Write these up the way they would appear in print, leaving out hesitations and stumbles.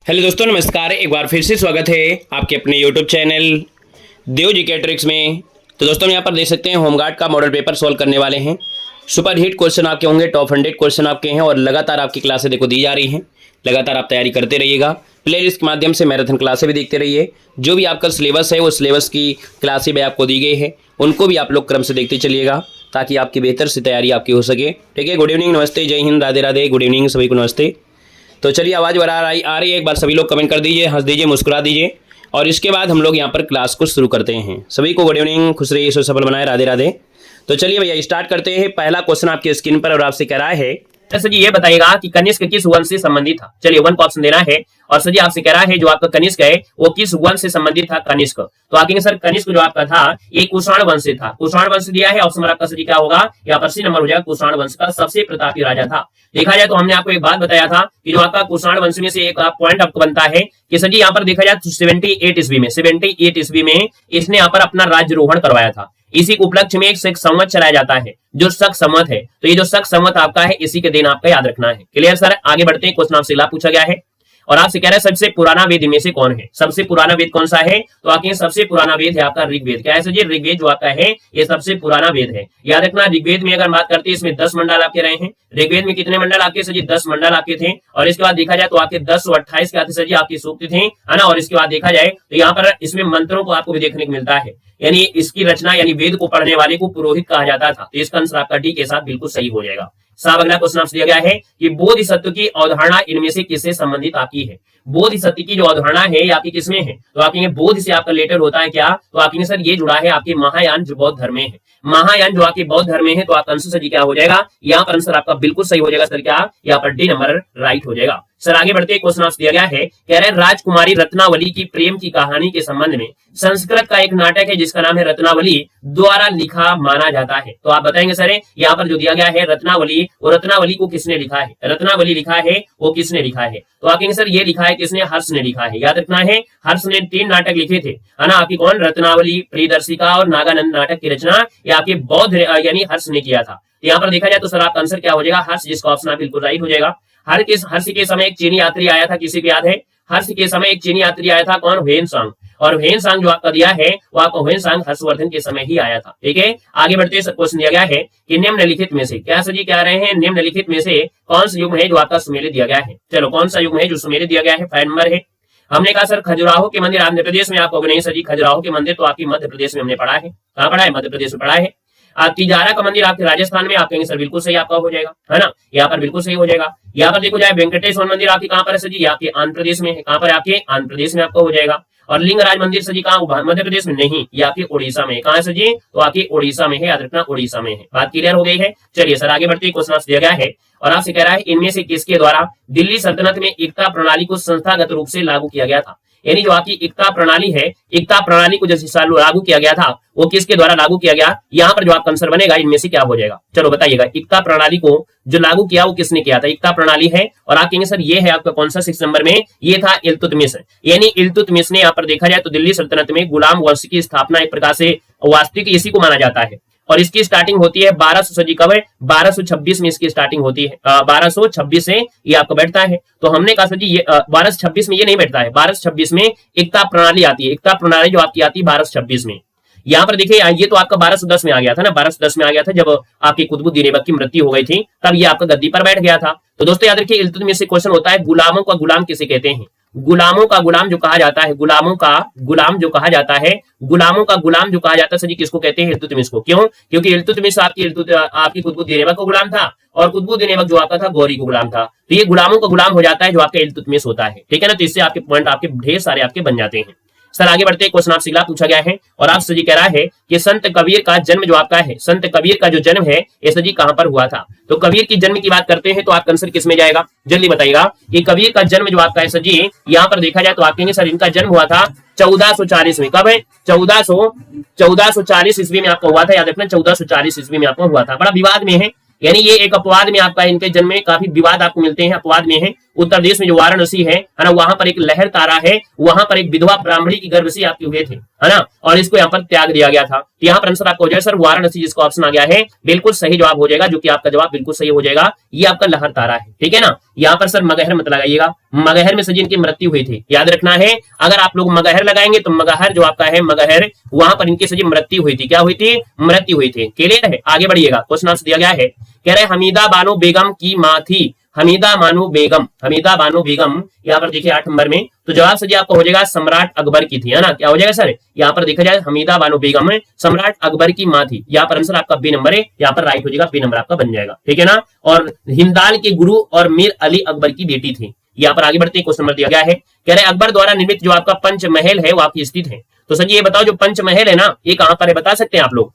Hello दोस्तों, नमस्कार। एक बार फिर से स्वागत है आपके अपने यूट्यूब चैनल देव जीके ट्रिक्स में। तो दोस्तों, हम यहाँ पर देख सकते हैं होमगार्ड का मॉडल पेपर सॉल्व करने वाले हैं। सुपर हिट क्वेश्चन आपके होंगे, टॉप 100 क्वेश्चन आपके हैं और लगातार आपकी क्लासें देखो दी जा रही हैं। लगातार आप तैयारी करते रहिएगा। प्लेलिस्ट के माध्यम से मैराथन क्लासें भी देखते रहिए। जो भी आपका सिलेबस है वो सिलेबस की क्लासें भी आपको दी गई है, उनको भी आप लोग क्रम से देखते चलिएगा ताकि आपकी बेहतर से तैयारी आपकी हो सके। ठीक है, गुड इवनिंग, नमस्ते, जय हिंद, राधे राधे, गुड इवनिंग सभी को, नमस्ते। तो चलिए, आवाज़ आ रही है, एक बार सभी लोग कमेंट कर दीजिए, हंस दीजिए, मुस्कुरा दीजिए और इसके बाद हम लोग यहाँ पर क्लास को शुरू करते हैं। सभी को गुड इवनिंग, खुश रहिए, सफल बनाए, राधे राधे। तो चलिए भैया स्टार्ट करते हैं। पहला क्वेश्चन आपके स्क्रीन पर और आपसे कह रहा है सर जी ये बताइएगा कि कनिष्क किस वंश से संबंधित था। चलिए वन को ऑप्शन देना है और सर जी आपसे कह रहा है जो आपका कनिष्क है वो किस वंश से संबंधित था। कनिष्क तो आगे सर कनिष्क जो आपका था ये कुषाण वंश से था। कुषाण वंश दिया है, ऑप्शन नंबर आपका सर जी क्या होगा, यहाँ पर सी नंबर हो जाएगा। कुषाण वंश का सबसे प्रतापी राजा था। देखा जाए तो हमने आपको एक बात बताया था कि जो आपका कुषाण वंश में से एक पॉइंट आपको बनता है कि सर जी यहाँ पर देखा जाए तो 78 ईस्वी में इसने यहाँ पर अपना राज्यरोहण करवाया था। इसी उपलक्ष्य में एक शक संवत चलाया जाता है जो शक संवत है। तो ये जो शक संवत आपका है इसी के दिन आपका याद रखना है। क्लियर सर, आगे बढ़ते हैं। क्वेश्चन आपसे अगला पूछा गया है और आपसे कह रहे हैं सबसे पुराना वेद में से कौन है। सबसे पुराना वेद कौन सा है, तो आपके सबसे पुराना वेद है आपका ऋग्वेद। क्या है सर जी, ऋग्वेद जो आपका है ये सबसे पुराना वेद है। याद रखना, ऋग्वेद में अगर बात करते हैं इसमें 10 मंडल आपके रहे हैं। ऋग्वेद में कितने मंडल आपके सर जी, 10 मंडल आपके थे। और इसके बाद देखा जाए तो आपके 10 और 28 के आते सर जी आपके सूक्त थे, है ना। और इसके बाद देखा जाए तो यहाँ पर इसमें मंत्रों को आपको भी देखने को मिलता है, यानी इसकी रचना यानी वेद को पढ़ने वाले को पुरोहित कहा जाता था। तो इसका आंसर आपका डी के साथ बिल्कुल सही हो जाएगा। साहब अगला क्वेश्चन आपसे दिया गया है कि बोधिसत्व की अवधारणा इनमें से किससे संबंधित आपकी है। बोधिसत्व की जो अवधारणा है ये आपकी किसमें है, तो आपके बोध से आपका लेटर होता है क्या, तो आपके सर ये जुड़ा है आपके महायान जो बौद्ध धर्म में है। महायान जो आपके बौद्ध धर्म में है, तो आपका आंसर सर जी क्या हो जाएगा, यहाँ पर आंसर आपका बिल्कुल सही हो जाएगा सर। क्या यहाँ पर डी नंबर राइट हो जाएगा। सर आगे बढ़ते क्वेश्चन आपसे दिया गया है, कह रहे हैं राजकुमारी रत्नावली की प्रेम की कहानी के संबंध में संस्कृत का एक नाटक है जिसका नाम है रत्नावली द्वारा लिखा माना जाता है। तो आप बताएंगे सर यहाँ पर जो दिया गया है रत्नावली, वो रत्नावली को किसने लिखा है, रत्नावली लिखा है वो किसने लिखा है, तो आप कहेंगे सर ये लिखा है किसने, हर्ष ने लिखा है। याद रखना है हर्ष ने 3 नाटक लिखे थे, है ना। आपकी कौन, रत्नावली, प्रियदर्शिका और नागानंद नाटक की रचना ये आपके बौद्ध यानी हर्ष ने किया था। यहाँ पर देखा जाए तो सर आपका आंसर क्या हो जाएगा, हर्ष, जिसका ऑप्शन आप बिल्कुल राइट हो जाएगा। हर्ष के समय एक चीनी यात्री आया था, किसी को याद है, हर्ष के समय एक चीनी यात्री आया था, कौन, ह्वेनसांग। और ह्वेनसांग जो आपका दिया है वो आपका ह्वेनसांग हर्षवर्धन के समय ही आया था। ठीक है, आगे बढ़ते क्वेश्चन दिया गया है कि निम्नलिखित में से, क्या सर जी कह रहे हैं, निम्नलिखित में से कौन सा युग है जो आपका सुमेलित दिया गया है। चलो कौन सा युग है जो सुमेलित दिया गया है, 5 नंबर है। हमने कहा सर खजुराहो के मंदिर आंध्र प्रदेश में, आपको नहीं सर जी खजुराहो के मंदिर तो आपकी मध्य प्रदेश में हमने पढ़ा है। कहाँ पढ़ा है, मध्य प्रदेश में पढ़ा है। तिजारा का मंदिर आपके राजस्थान में, आप कहेंगे सर बिल्कुल सही आपका हो जाएगा, है ना, यहाँ पर बिल्कुल सही हो जाएगा। यहाँ पर देखो जाए वेंकटेश्वर मंदिर आपके कहाँ पर है सर जी, आपके आंध्र प्रदेश में है। कहाँ पर, आपके आंध्र प्रदेश में आपका हो जाएगा। और लिंगराज मंदिर सर जी कहाँ, मध्य प्रदेश में नहीं, ये आपके उड़ीसा में। कहाँ है सर जी, तो आपके उड़ीसा में है, याद रखना उड़ीसा में है। बात क्लियर हो गई है। चलिए सर आगे बढ़ते, क्वेश्चन आपसे दिया गया है और आपसे कह रहा है इनमें से किसके द्वारा दिल्ली सल्तनत में एकता प्रणाली को संस्थागत रूप से लागू किया गया था। यानी जो आपकी एकता प्रणाली है, एकता प्रणाली को जैसे लागू किया गया था वो किसके द्वारा लागू किया गया, यहाँ पर जो आपका आंसर बनेगा इनमें से क्या हो जाएगा। चलो बताइएगा, एकता प्रणाली को जो लागू किया वो किसने किया था, एकता प्रणाली है। और आप कहेंगे सर ये है आपका कौन सा, 6 नंबर में, ये था इल्तुतमिश। यानी इल्तुतमिश ने यहाँ पर देखा जाए तो दिल्ली सल्तनत में गुलाम वंश की स्थापना एक प्रकार से वास्तविक इसी को माना जाता है। और इसकी स्टार्टिंग होती है 1200 सदी कब है, 1226 में इसकी स्टार्टिंग होती है। 1226 से ये आपका बैठता है। तो हमने कहा सर जी ये 1226 में ये नहीं बैठता है, 1226 में एकता प्रणाली आती है। एकता प्रणाली जो आपकी आती है 1226 में। यहाँ पर देखिए ये तो आपका 1210 में आ गया था ना, 1210 में आ गया था जब आपकी कुतुबुद्दीन ऐबक की मृत्यु हो गई थी, तब ये आपका गद्दी पर बैठ गया था। तो दोस्तों याद रखिए इल्तुतमिश से क्वेश्चन होता है गुलामों का गुलाम किसे कहते हैं। गुलामों का गुलाम जो कहा जाता है, गुलामों का गुलाम जो कहा जाता है, गुलामों का गुलाम जो कहा जाता है सर जी किसको कहते हैं, इल्तुतमिश को। क्यों, क्योंकि इल्तुतमिश आपकी कुतुबुद्दीन ऐबक का गुलाम था और कुतुबुद्दीन ऐबक जो आपका था गौरी को गुलाम था। तो ये गुलामों का गुलाम हो जाता है जो आपका इल्तुतमिश होता है। ठीक है ना, तो इससे आपके पॉइंट आपके ढेर सारे आपके बन जाते हैं। सर आगे बढ़ते क्वेश्चन आपसे अगला पूछा गया है और आपसे जी कह रहा है कि संत कबीर का जन्म जो आपका है, संत कबीर का जो जन्म है ये सर जी कहां पर हुआ था। तो कबीर की जन्म की बात करते हैं तो आपका आंसर किस में जाएगा, जल्दी बताइएगा। कि कबीर का जन्म जो आपका है सर जी यहाँ पर देखा जाए तो आप कहेंगे सर इनका जन्म हुआ था 1440 में। कब है, 1440 ईस्वी में आपका हुआ था। याद रखना 1440 ईस्वी में आपका हुआ था। बड़ा विवाद में है, यानी ये एक अपवाद में आपका इनके जन्म में काफी विवाद आपको मिलते हैं, अपवाद में है। उत्तर प्रदेश में जो वाराणसी है ना, वहां पर एक लहर तारा है, वहां पर एक विधवा ब्राह्मणी की गर्भ से आपके हुए थे, है ना, और इसको यहाँ पर त्याग दिया गया था। यहाँ पर आंसर आपका हो जाएगा सर वाराणसी, जिसको ऑप्शन आ गया है बिल्कुल सही जवाब हो जाएगा, जो कि आपका जवाब बिल्कुल सही हो जाएगा। ये आपका लहर तारा है, ठीक है ना। यहाँ पर सर मगहर मत लगाइएगा, मगहर में सजी इनकी मृत्यु हुई थी, याद रखना है। अगर आप लोग मगहर लगाएंगे तो मगहर जो आपका है मगहर, वहां पर इनकी सजी मृत्यु हुई थी। क्या हुई थी? मृत्यु हुई थी। क्लियर है? आगे बढ़िएगा, क्वेश्चन आंसर दिया गया है, कह रहे हमीदा बानो बेगम की माँ थी, हमीदा बानो बेगम, हमीदा बानो बेगम, यहाँ पर देखिए 8 नंबर में, तो जवाब सर आपका हो जाएगा सम्राट अकबर की थी, है ना। क्या हो जाएगा सर? यहाँ पर देखा जाए हमीदा बानो बेगम सम्राट अकबर की माँ थी। यहाँ पर आंसर आपका बी नंबर है, यहाँ पर राइट हो जाएगा, बी नंबर आपका बन जाएगा, ठीक है ना। और हिंदाल के गुरु और मीर अली अकबर की बेटी थी। यहाँ पर आगे बढ़ते हैं, क्वेश्चन नंबर दिया गया है, कह रहे अकबर द्वारा निर्मित जो आपका पंचमहल है वो आपकी स्थित है। तो सर ये बताओ जो पंचमहल है ना, ये कहां पर है, बता सकते हैं आप लोग?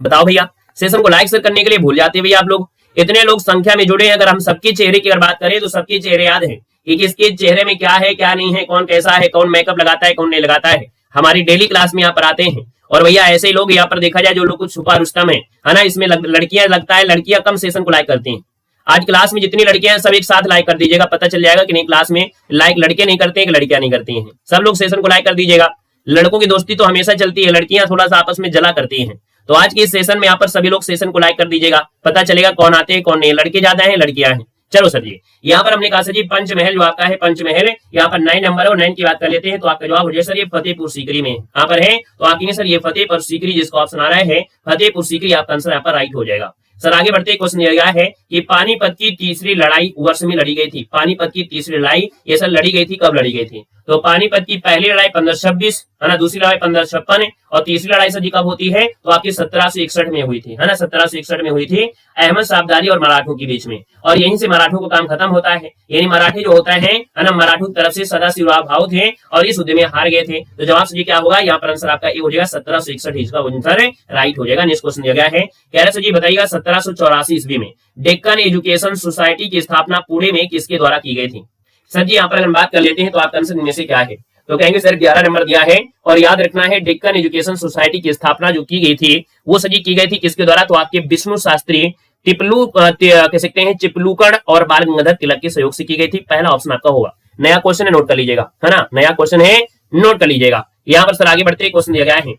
बताओ भैया। सेशन को लाइक कर करने के लिए भूल जाते हैं भैया आप लोग, इतने लोग संख्या में जुड़े हैं। अगर हम सबके चेहरे की अगर बात करें तो सबके चेहरे याद है कि किसके चेहरे में क्या है क्या नहीं है, कौन कैसा है, कौन मेकअप लगाता है कौन नहीं लगाता है। हमारी डेली क्लास में यहाँ पर आते हैं। और भैया ऐसे ही लोग यहाँ पर देखा जाए जो लोग कुछ छुपा रुस्तम है ना, इसमें लड़कियां लगता है लड़कियां कम सेशन को लाइक करती हैं। आज क्लास में जितनी लड़कियां हैं सब एक साथ लाइक कर दीजिएगा, पता चल जाएगा कि नहीं क्लास में लाइक लड़के नहीं करते हैं कि लड़कियां नहीं करती हैं। सब लोग सेशन को लाइक कर दीजिएगा। लड़कों की दोस्ती तो हमेशा चलती है, लड़कियां थोड़ा सा आपस में जला करती हैं। तो आज के इस सेशन में यहाँ पर सभी लोग सेशन को लाइक कर दीजिएगा, पता चलेगा कौन आते हैं कौन नहीं, लड़के ज्यादा हैं लड़कियां हैं। चलो सर जी, यहाँ पर हमने कहा सर जी पंचमहल जो आपका है पंचमहल, यहाँ पर 9 नंबर है और 9 की बात कर लेते हैं तो आपका जवाब हो जाए सर ये फतेहपुर सीकरी में यहाँ पर है। तो आप सर ये फतेहपुर सीकरी, जिसको ऑप्शन आ रहा है फतेहपुर सीकरी, आपका आंसर यहाँ पर राइट हो जाएगा। सर आगे बढ़ते क्वेश्चन दिया गया है कि पानीपत की तीसरी लड़ाई वर्ष में लड़ी गई थी। पानीपत की तीसरी लड़ाई ये सर लड़ी गई थी, कब लड़ी गई थी? तो पानीपत की पहली लड़ाई 1526 है ना, दूसरी लड़ाई 1556 और तीसरी लड़ाई सर जी कब होती है? तो आपकी 1761 में हुई थी, है ना, 1761 में हुई थी, अहमद शाहबदारी और मराठों के बीच में। और यहीं से मराठों का काम खत्म होता है, यानी मराठी जो होता है ना, मराठों की तरफ से सदाशिव भाव थे और इस युद्ध में हार गए थे। तो जवाब सर जी क्या होगा? यहाँ पर आंसर आपका ये हो जाएगा 1761, इसका आंसर राइट हो जाएगा। नेक्स्ट क्वेश्चन दिया गया है, कह रहे सर जी बताइएगा 1784 ईस्वी में डेक्कन एजुकेशन सोसाइटी की स्थापना पुणे में किसके द्वारा की गई थी? सर जी यहाँ पर अगर बात कर लेते हैं तो आपका आंसर इनमें से क्या है? तो कहेंगे सर 11 नंबर दिया है और याद रखना है डेक्कन एजुकेशन सोसाइटी की स्थापना जो की गई थी वो सर जी की गई थी किसके द्वारा? तो आपके विष्णु शास्त्री टिपलू कह सकते हैं चिपलूकड़ और बाल गंगाधर तिलक के सहयोग से की गई थी। पहला ऑप्शन आपका होगा। नया क्वेश्चन है, नोट कर लीजिएगा, है ना, नया क्वेश्चन है, नोट कर लीजिएगा। यहाँ पर सर आगे बढ़ते क्वेश्चन दिया गया है,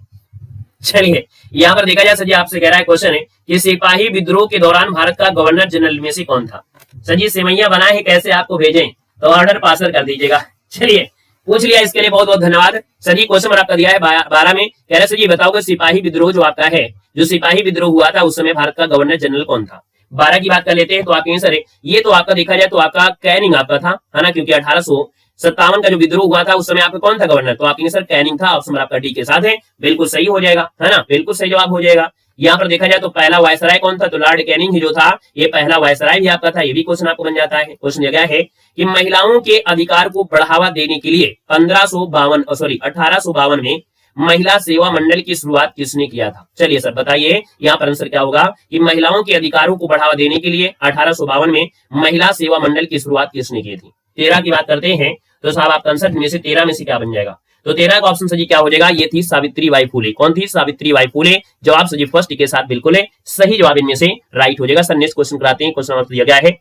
चलिए यहाँ पर देखा जाए सर जी आपसे कह रहा है क्वेश्चन है कि सिपाही विद्रोह के दौरान भारत का गवर्नर जनरल में से कौन था? सर जी सेवैया बना है, कैसे आपको भेजें? तो ऑर्डर पासर कर दीजिएगा। चलिए पूछ लिया, इसके लिए बहुत बहुत धन्यवाद। सर जी क्वेश्चन आपका दिया है 12 में, कह रहे सर जी बताओगे सिपाही विद्रोह जो आपका है, जो सिपाही विद्रोह हुआ था उस समय भारत का गवर्नर जनरल कौन था? 12 की बात कर लेते हैं तो आपके सर ये तो आपका देखा जाए तो आपका कैनिंग आपका था, है ना, क्योंकि 1857 का जो विद्रोह हुआ था उस समय आपका कौन था गवर्नर? तो आपके सर कैनिंग था। ऑप्शन आपका डी के साथ है, बिल्कुल सही हो जाएगा, है ना, बिल्कुल सही जवाब हो जाएगा। यहाँ पर देखा जाए तो पहला वायसराय कौन था? तो लॉर्ड कैनिंग ही जो था ये पहला वायसराय भी आपका था। ये भी क्वेश्चन आपको बन जाता है। क्वेश्चन दिया गया है कि महिलाओं के अधिकार को बढ़ावा देने के लिए 1852 में महिला सेवा मंडल की शुरुआत किसने किया था? चलिए सर बताइए यहाँ पर आंसर क्या होगा कि महिलाओं के अधिकारों को बढ़ावा देने के लिए 1852 में महिला सेवा मंडल की शुरुआत किसने की थी? 13 की बात करते हैं तो साहब आपका आंसर में से 13 में से क्या बन जाएगा? तो 13 का ऑप्शन सजी क्या हो जाएगा? ये थी सावित्रीबाई फुले। कौन थी? सावित्रीबाई फुले। जवाब सजी फर्स्ट के साथ बिल्कुल है, सही जवाब इनमें से राइट हो जाएगा। सर नेक्स्ट क्वेश्चन कराते हैं। क्वेश्चन नंबर दिया गया है,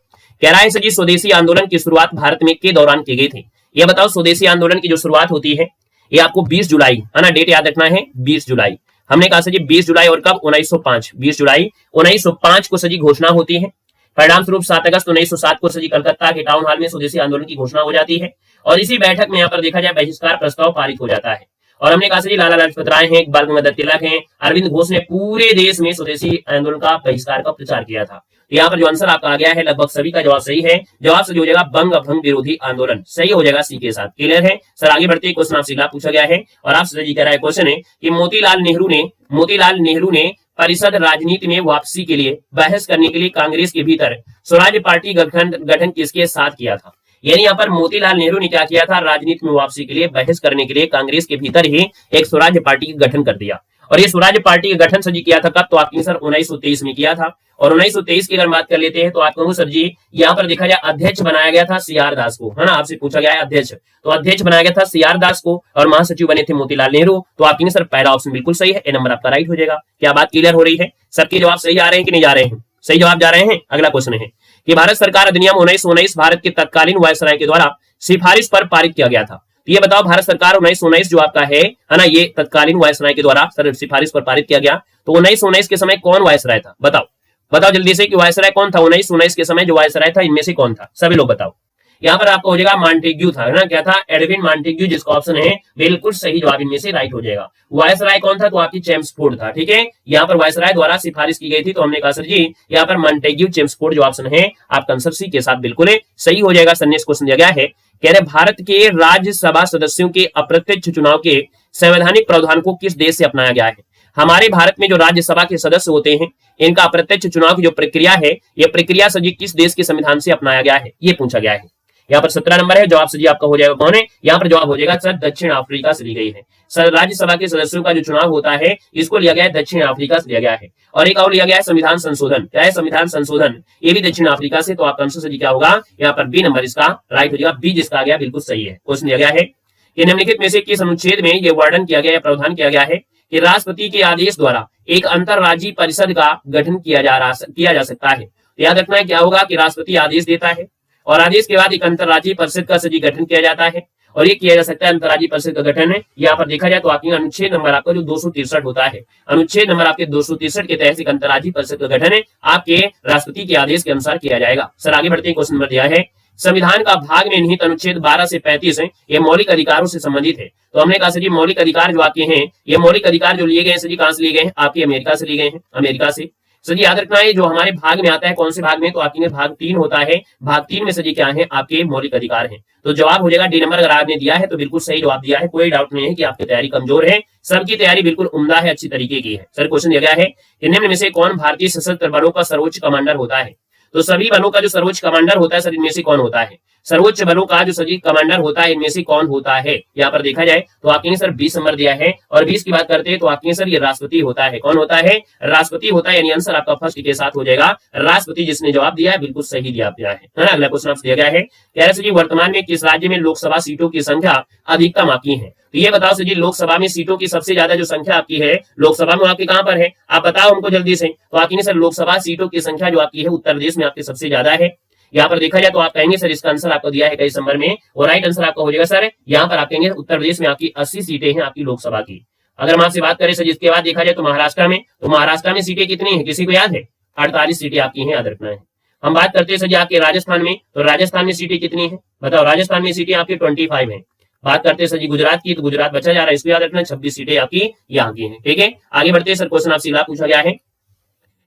कह रहा है सजी स्वदेशी आंदोलन की शुरुआत भारत में के दौरान की गई थी। ये बताओ स्वदेशी आंदोलन की जो शुरुआत होती है ये आपको 20 जुलाई, है ना, डेट याद रखना है 20 जुलाई। हमने कहा सजी 20 जुलाई और कब? 1905। 20 जुलाई 1905 को सजी घोषणा होती है। परिणाम स्वरूप 7 अगस्त 1907 को सजी कलकत्ता के टाउन हॉल में स्वदेशी आंदोलन की घोषणा हो जाती है और इसी बैठक में यहाँ पर देखा जाए बहिष्कार प्रस्ताव पारित हो जाता है। और हमने कहा सजी लाला लाजपत राय हैं, बाल गंगाधर तिलक हैं, अरविंद घोष ने पूरे देश में स्वदेशी आंदोलन का बहिष्कार का प्रचार किया था। यहाँ पर जो आंसर आपका आ गया है लगभग सभी का जवाब सही है। जवाब सही हो जाएगा बंग भंग विरोधी आंदोलन, सही हो जाएगा सी के साथ। क्लियर है सर? आगे बढ़ते क्वेश्चन आपसे पूछा गया है और आपसे जी कह रहा है क्वेश्चन है कि मोतीलाल नेहरू ने परिषद राजनीति में वापसी के लिए बहस करने के लिए कांग्रेस के भीतर स्वराज पार्टी गठन किसके साथ किया था? यानी यहाँ पर मोतीलाल नेहरू ने क्या किया था? राजनीति में वापसी के लिए बहस करने के लिए कांग्रेस के भीतर ही एक स्वराज पार्टी का गठन कर दिया। और ये स्वराज पार्टी का गठन सर जी किया था कब? तो आपके सर 1923 में किया था। और 1923 की अगर बात कर लेते हैं तो आप कहूँ सर जी यहाँ पर देखा जाए अध्यक्ष बनाया गया था सीआर दास को, है ना, आपसे पूछा गया है अध्यक्ष, तो अध्यक्ष बनाया गया था सीआर दास को और महासचिव बने थे मोतीलाल नेहरू। तो आपके सर पहला ऑप्शन बिल्कुल सही है, ए नंबर आपका राइट हो जाएगा। क्या बात क्लियर हो रही है? सबके जवाब सही आ रहे हैं कि नहीं जा रहे हैं? सही जवाब जा रहे हैं। अगला क्वेश्चन है, कि भारत सरकार अधिनियम 1919 भारत के तत्कालीन वायसराय के द्वारा सिफारिश पर पारित किया गया था। तो ये बताओ भारत सरकार 1919 जो आपका है ना, ये तत्कालीन वायसराय के द्वारा सिफारिश पर पारित किया गया। तो 1919 के समय कौन वायसराय था, बताओ बताओ जल्दी से कि वायसराय कौन था 1919 के समय जो वायसराय था, इनमें से कौन था, सभी लोग बताओ। यहाँ पर आपका हो जाएगा मॉन्टेग्यू था ना, क्या था, एडविन मॉन्टेग्यू, जिसका ऑप्शन है बिल्कुल सही जवाब इनमें से राइट हो जाएगा। वायसराय कौन था, तो आपकी चेम्सफोर्ड था। ठीक है, यहाँ पर वायसराय द्वारा सिफारिश की गई थी, तो हमने कहा सर जी यहाँ पर मॉन्टेग्यू चेम्सफोर्ड जो ऑप्शन है आपका आंसर सी के साथ बिल्कुल सही हो जाएगा। सर नेक्स्ट क्वेश्चन दिया गया है, कह रहे भारत के राज्यसभा सदस्यों के अप्रत्यक्ष चुनाव के संवैधानिक प्रावधान को किस देश से अपनाया गया है। हमारे भारत में जो राज्यसभा के सदस्य होते हैं इनका अप्रत्यक्ष चुनाव की जो प्रक्रिया है, यह प्रक्रिया सर जी किस देश के संविधान से अपनाया गया है, ये पूछा गया है। यहाँ पर 17 नंबर है, जवाब सर जी आपका हो जाएगा कौन है, यहाँ पर जवाब हो जाएगा सर दक्षिण अफ्रीका से ली गई है। सर राज्यसभा के सदस्यों का जो चुनाव होता है इसको लिया गया है दक्षिण अफ्रीका से लिया गया है। और एक और लिया गया है संविधान संशोधन, क्या है संविधान संशोधन, ये भी दक्षिण अफ्रीका से। तो आपका आंसर सर जी क्या होगा, यहाँ पर बी नंबर इसका राइट हो जाएगा, बी जिसका आ गया बिल्कुल सही है। क्वेश्चन लिया गया है कि निम्नलिखित में से किस अनुच्छेद में यह वर्णन किया गया है, प्रावधान किया गया है कि राष्ट्रपति के आदेश द्वारा एक अंतरराज्यीय परिषद का गठन किया जा सकता है। याद रखना है क्या होगा कि राष्ट्रपति आदेश देता है और आदेश के बाद एक अंतरराज्यीय परिषद का सजी गठन किया जाता है, और ये किया जा सकता है अंतरराज्यीय परिषद का गठन है। यहाँ पर देखा जाए तो आपके अनुच्छेद नंबर आपका जो 263 होता है, अनुच्छेद नंबर आपके 263 के तहत एक अंतरराज्यीय परिषद का गठन है आपके राष्ट्रपति के आदेश के अनुसार किया जाएगा। सर आगे बढ़ते हैं, क्वेश्चन नंबर दिया है संविधान का भाग में निहित अनुच्छेद 12 से 35 है, ये मौलिक अधिकारों से संबंधित है। तो हमने कहा सर जी मौलिक अधिकार जो आपके हैं, ये मौलिक अधिकार जो लिए गए सर जी कहां से लिए गए हैं, आपके अमेरिका से लिए गए हैं, अमेरिका से। सर जी याद रखना है जो हमारे भाग में आता है, कौन से भाग में, तो आपके भाग 3 होता है, भाग 3 में सर जी क्या है, आपके मौलिक अधिकार हैं। तो जवाब हो जाएगा डी नंबर। अगर आपने दिया है तो बिल्कुल सही जवाब दिया है, कोई डाउट नहीं है कि आपकी तैयारी कमजोर है, सबकी तैयारी बिल्कुल उम्दा है, अच्छी तरीके की है। सर क्वेश्चन दिया गया है कि निम्न में से कौन भारतीय सशस्त्र बलों का सर्वोच्च कमांडर होता है। तो सभी बलों का जो सर्वोच्च कमांडर होता है सर इनमें से कौन होता है, सर्वोच्च बलों का जो सभी कमांडर होता है इनमें से कौन होता है। यहाँ पर देखा जाए तो आपके सर 20 नंबर दिया है, और 20 की बात करते हैं तो आपके सर ये राष्ट्रपति होता है। कौन होता है, राष्ट्रपति होता है, यानी आंसर आपका फर्स्ट के साथ हो जाएगा राष्ट्रपति, जिसने जवाब दिया है बिल्कुल सही दिया है ना। अगला क्वेश्चन आपसे दिया गया है, कह रहे वर्तमान में किस राज्य में लोकसभा सीटों की संख्या अधिकतम आपकी है। तो ये बताओ सर जी लोकसभा में सीटों की सबसे ज्यादा जो संख्या आपकी है लोकसभा में आपकी कहां पर है, आप बताओ हमको जल्दी से। तो आपकी सर लोकसभा सीटों की संख्या जो आपकी है उत्तर प्रदेश में आपकी सबसे ज्यादा है। यहाँ पर देखा जाए तो आप कहेंगे सर इसका आंसर आपको दिया है 23 नंबर में, और राइट आंसर आपका हो जाएगा सर यहाँ पर आप कहेंगे उत्तर प्रदेश में आपकी 80 सीटें हैं आपकी लोकसभा की। अगर हम आपसे बात करें सर इसके बाद देखा जाए तो महाराष्ट्र में, तो महाराष्ट्र में सीटें कितनी है, किसी को याद है, 48 सीटें आपकी हैं, याद रखना है। हम बात करते हैं सर जी आपके राजस्थान में, तो राजस्थान में सीटें कितनी है बताओ, राजस्थान में सीटें आपकी 25 है। बात करते हैं सर जी गुजरात की, तो गुजरात बचा जा रहा है, इसको याद रखना 26 सीटें आपकी यहाँ की हैं। ठीक है, आगे बढ़ते हैं सर, क्वेश्चन आपसे पूछा गया है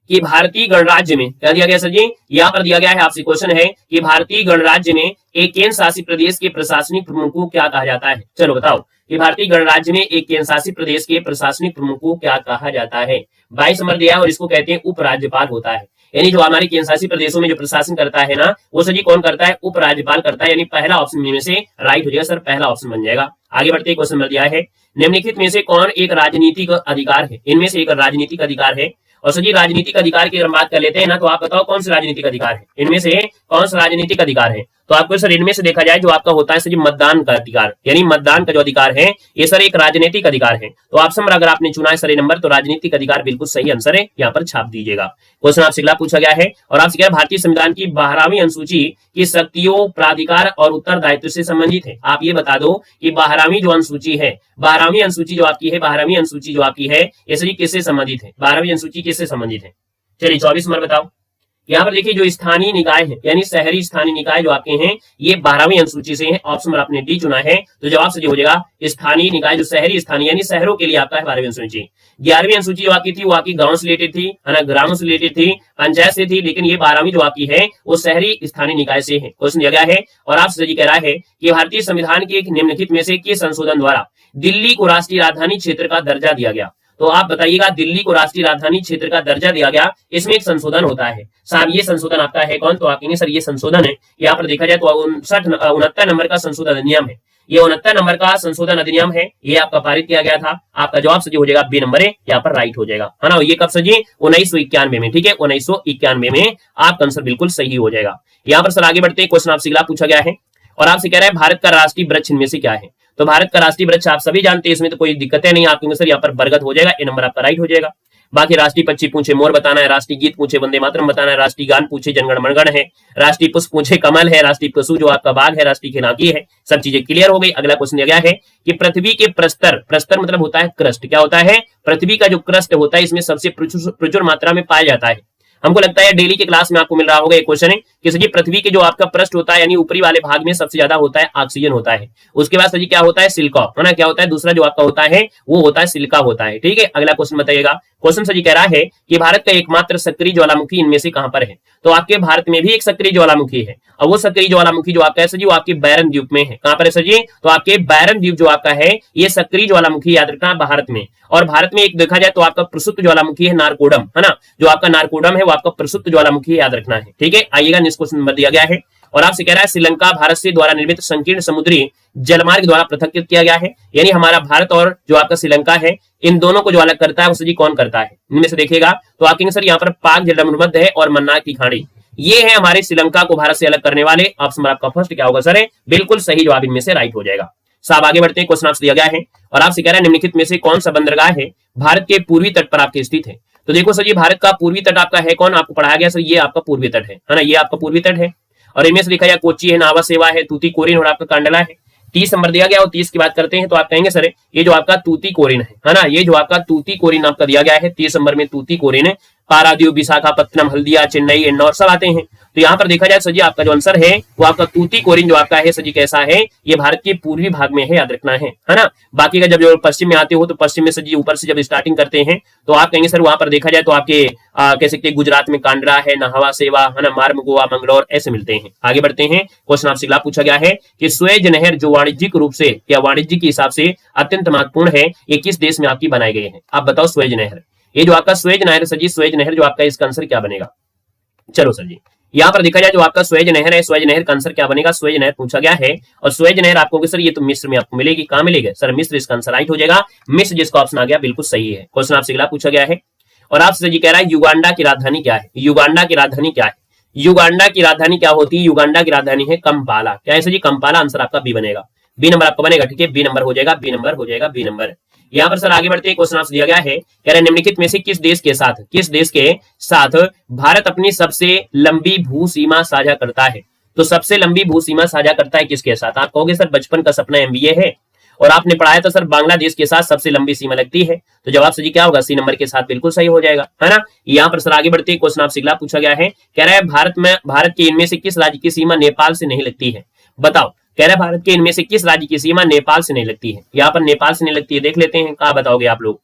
कि भारतीय गणराज्य में क्या दिया गया सर जी, यहाँ पर दिया गया है आपसे क्वेश्चन है कि भारतीय गणराज्य में एक केंद्र शासित प्रदेश के प्रशासनिक प्रमुख को क्या कहा जाता है। चलो बताओ कि भारतीय गणराज्य में एक केंद्र शासित प्रदेश के प्रशासनिक प्रमुख को क्या कहा जाता है। 22 नंबर दिया है, और इसको कहते हैं उपराज्यपाल होता है। यानी जो हमारे केंद्र शासित प्रदेशों में जो प्रशासन करता है ना, वो सर जी कौन करता है, उपराज्यपाल करता है। यानी पहला ऑप्शन में से राइट हो जाएगा सर, पहला ऑप्शन बन जाएगा। आगे बढ़ते क्वेश्चन नंबर दिया है, निम्नलिखित में से कौन एक राजनीतिक अधिकार है, इनमें से एक राजनीतिक अधिकार है। और सर जी राजनीतिक अधिकार की अगर बात कर लेते हैं ना, तो आप बताओ कौन सा राजनीतिक अधिकार है, इनमें से कौन सा राजनीतिक अधिकार है। तो आपको सर इनमें से देखा जाए जो आपका होता है सर जी मतदान का अधिकार, यानी मतदान का जो अधिकार है ये सर एक राजनीतिक अधिकार है। तो ऑप्शन नंबर अगर आपने चुना है सर नंबर, तो राजनीतिक अधिकार बिल्कुल सही आंसर है, यहाँ पर छाप दीजिएगा। क्वेश्चन आपसे अगला पूछा गया है, और आपसे क्या भारतीय संविधान की 12वीं अनुसूची की शक्तियों, प्राधिकार और उत्तरदायित्व से संबंधित है। आप ये बता दो कि 12वीं जो अनुसूची है, 12वीं अनुसूची जो आपकी है, 12वीं अनुसूची जो आपकी है ये सर किससे संबंधित है, 12वीं अनुसूची किससे संबंधित है। चलिए 24 नंबर बताओ। यहाँ पर देखिए जो स्थानीय निकाय है, यानी शहरी स्थानीय निकाय जो आपके हैं ये 12वीं अनुसूची से है। ऑप्शन में आपने डी चुना है, तो जवाब से हो जाएगा स्थानीय निकाय, जो शहरी स्थानीय यानी शहरों के लिए आपका है 12वीं अनुसूची। 11वीं अनुसूची जो आपकी थी वो आपकी गांव से रिलेटेड थी, है ना, ग्रामों से रिलेटेड थी, पंचायत से थी, लेकिन ये 12वीं जो आपकी है वो शहरी स्थानीय निकाय से है। क्वेश्चन दिया गया है, और आपसे कह रहा है कि भारतीय संविधान के एक निम्नलिखित में से किस संशोधन द्वारा दिल्ली को राष्ट्रीय राजधानी क्षेत्र का दर्जा दिया गया। तो आप बताइएगा दिल्ली को राष्ट्रीय राजधानी क्षेत्र का दर्जा दिया गया, इसमें एक संशोधन होता है साहब, ये संशोधन आपका है कौन, तो आपके सर ये संशोधन है। यहाँ पर देखा जाए तो 69 नंबर का संशोधन अधिनियम है, ये 69 नंबर का संशोधन अधिनियम है, ये आपका पारित किया गया था। आपका जवाब सजी हो जाएगा बी नंबर है, यहाँ पर राइट हो जाएगा, है ना। ये कब सजी 1991 में, ठीक है 1991 में आपका आंसर बिल्कुल सही हो जाएगा। यहाँ पर सर आगे बढ़ते हैं, क्वेश्चन आपसे अगला पूछा गया है, और आपसे कह रहा है भारत का राष्ट्रीय वृक्ष इनमें से क्या है। तो भारत का राष्ट्रीय वृक्ष आप सभी जानते हैं, इसमें तो कोई दिक्कतें नहीं, आपके सर यहाँ पर बरगद हो जाएगा, ए नंबर आपका राइट हो जाएगा। बाकी राष्ट्रीय पक्षी पूछे मोर बताना है, राष्ट्रीय गीत पूछे वंदे मातरम बताना है, राष्ट्रीय गान पूछे जनगण मनगण है, राष्ट्रीय पुष्प पूछे कमल है, राष्ट्रीय पशु जो आपका बाघ है, राष्ट्रीय खेल हॉकी है। सब चीजें क्लियर हो गई। अगला क्वेश्चन दिया गया है कि पृथ्वी के प्रस्तर, प्रस्तर मतलब होता है क्रस्ट, क्या होता है, पृथ्वी का जो क्रस्ट होता है इसमें सबसे प्रचुर मात्रा में पाया जाता है। हमको लगता है डेली के क्लास में आपको मिल रहा होगा एक क्वेश्चन है कि सर जी पृथ्वी के जो आपका पृष्ठ होता है यानी ऊपरी वाले भाग में सबसे ज्यादा होता है ऑक्सीजन होता है, उसके बाद सर जी क्या होता है सिलिका, है ना, क्या होता है दूसरा जो आपका होता है वो होता है सिलिका होता है। ठीक है, अगला क्वेश्चन बताइएगा। क्वेश्चन सर जी कह रहा है कि भारत का एकमात्र सक्रिय ज्वालामुखी इनमें से कहां पर है। तो आपके भारत में भी एक सक्रिय ज्वालामुखी है और वो सक्रिय ज्वालामुखी जो आपका है सर जी वो आपके बैरन द्वीप में है। कहां पर है सर जी, तो आपके बैरन द्वीप जो आपका है ये सक्रिय ज्वालामुखी याद रखना भारत में। और भारत में एक देखा जाए तो आपका प्रसुप्त ज्वालामुखी है नारकोडम, है ना, जो आपका नारकोडम है वो आपका प्रसुप्त ज्वालामुखी याद रखना है। ठीक है, आइएगा नेक्स्ट क्वेश्चन नंबर दिया गया है और आपसे कह रहा है श्रीलंका भारत से द्वारा निर्मित संकीर्ण समुद्री जलमार्ग द्वारा पृथक किया गया है। यानी हमारा भारत और जो आपका श्रीलंका है इन दोनों को जो अलग करता है वो जी कौन करता है, इनमें से देखिएगा तो आगे सर यहाँ पर पाक जलमरुमध्य है और मन्नार की खाड़ी, ये है हमारे श्रीलंका को भारत से अलग करने वाले। ऑप्शन आपका फर्स्ट क्या होगा सर, बिल्कुल सही जवाब इनमें से राइट हो जाएगा। साहब आगे बढ़ते हैं, क्वेश्चन आपसे दिया गया है और आपसे कह रहा है निम्नलिखित में से कौन सा बंदरगाह है भारत के पूर्वी तट पर आपके स्थित है। तो देखो सर ये भारत का पूर्वी तट आपका है कौन, आपको पढ़ाया गया सर ये आपका पूर्वी तट है ना, ये आपका पूर्वी तट है और इनमें से देखा जाए कोच्चि है, नावा सेवा है, तूतीकोरिन और आपका कांडला है। 30 नंबर दिया गया और 30 की बात करते हैं तो आप कहेंगे सर ये जो आपका तूतीकोरिन है ना, ये जो आपका तूतीकोरिन आपका दिया गया है 30 नंबर में तूतीकोरिन है। पारादीप, विशाखापत्तनम, हल्दिया, चेन्नई, इंदौर सब आते हैं। तो यहाँ पर देखा जाए सर जी आपका जो आंसर है वो आपका तूतीकोरिन जो आपका है सर जी कैसा है, ये भारत के पूर्वी भाग में है, याद रखना है ना। बाकी का जब जो पश्चिम में आते हो तो पश्चिम में सर जी ऊपर से जब स्टार्टिंग करते हैं तो आप कहेंगे सर वहां पर देखा जाए तो आपके कह सकते हैं गुजरात में कांडला है, नहावा सेवा है ना, मार्म, गोवा, मंगलौर ऐसे मिलते हैं। आगे बढ़ते हैं, क्वेश्चन आपसे अगला पूछा गया है कि स्वेज नहर जो वाणिज्यिक रूप से या वाणिज्य के हिसाब से अत्यंत महत्वपूर्ण है, ये किस देश में आपकी बनाए गए हैं। आप बताओ स्वेज नहर, ये जो आपका स्वेज नहर सर जी, स्वेज नहर जो आपका इसका आंसर क्या बनेगा। चलो सर जी यहाँ पर देखा जाए जो आपका स्वेज नहर है, स्वेज नहर का आंसर क्या बनेगा, स्वेज नहर पूछा गया है और स्वेज नहर आपको सर ये तो मिस्र में आपको मिलेगी, कहां मिलेगी सर, मिस्र, इसका आंसर राइट हो जाएगा मिस्र, जिसका ऑप्शन आ गया बिल्कुल सही है। क्वेश्चन आपसे अगला पूछा गया है और आपसे जी कह रहा है युगांडा की राजधानी क्या है। युगांडा की राजधानी क्या है, युगांडा की राजधानी क्या होती है, युगांडा की राजधानी है कंपाला। क्या है सर जी, कंपाला, आंसर आपका बी बनेगा, बी नंबर आपका बनेगा। ठीक है, बी नंबर हो जाएगा, बी नंबर हो जाएगा, बी नंबर। यहाँ पर सर आगे बढ़ते हैं, क्वेश्चन आपसे दिया गया है कह रहे निम्नलिखित में से किस देश के साथ भारत अपनी सबसे लंबी भू सीमा साझा करता है। तो सबसे लंबी भू सीमा साझा करता है किसके साथ, आप कहोगे सर बचपन का सपना एमबीए है और आपने पढ़ाया था सर बांग्लादेश के साथ सबसे लंबी सीमा लगती है। तो जवाब सर जी क्या होगा, सी नंबर के साथ बिल्कुल सही हो जाएगा, है ना। यहाँ पर सर आगे बढ़ते हैं, क्वेश्चन आपसे अगला पूछा गया है कह रहा है भारत के इनमें से किस राज्य की सीमा नेपाल से नहीं लगती है। बताओ, कह रहा है भारत के इनमें से किस राज्य की सीमा नेपाल से नहीं लगती है। यहाँ पर नेपाल से नहीं लगती है, देख लेते हैं कहा बताओगे आप लोग।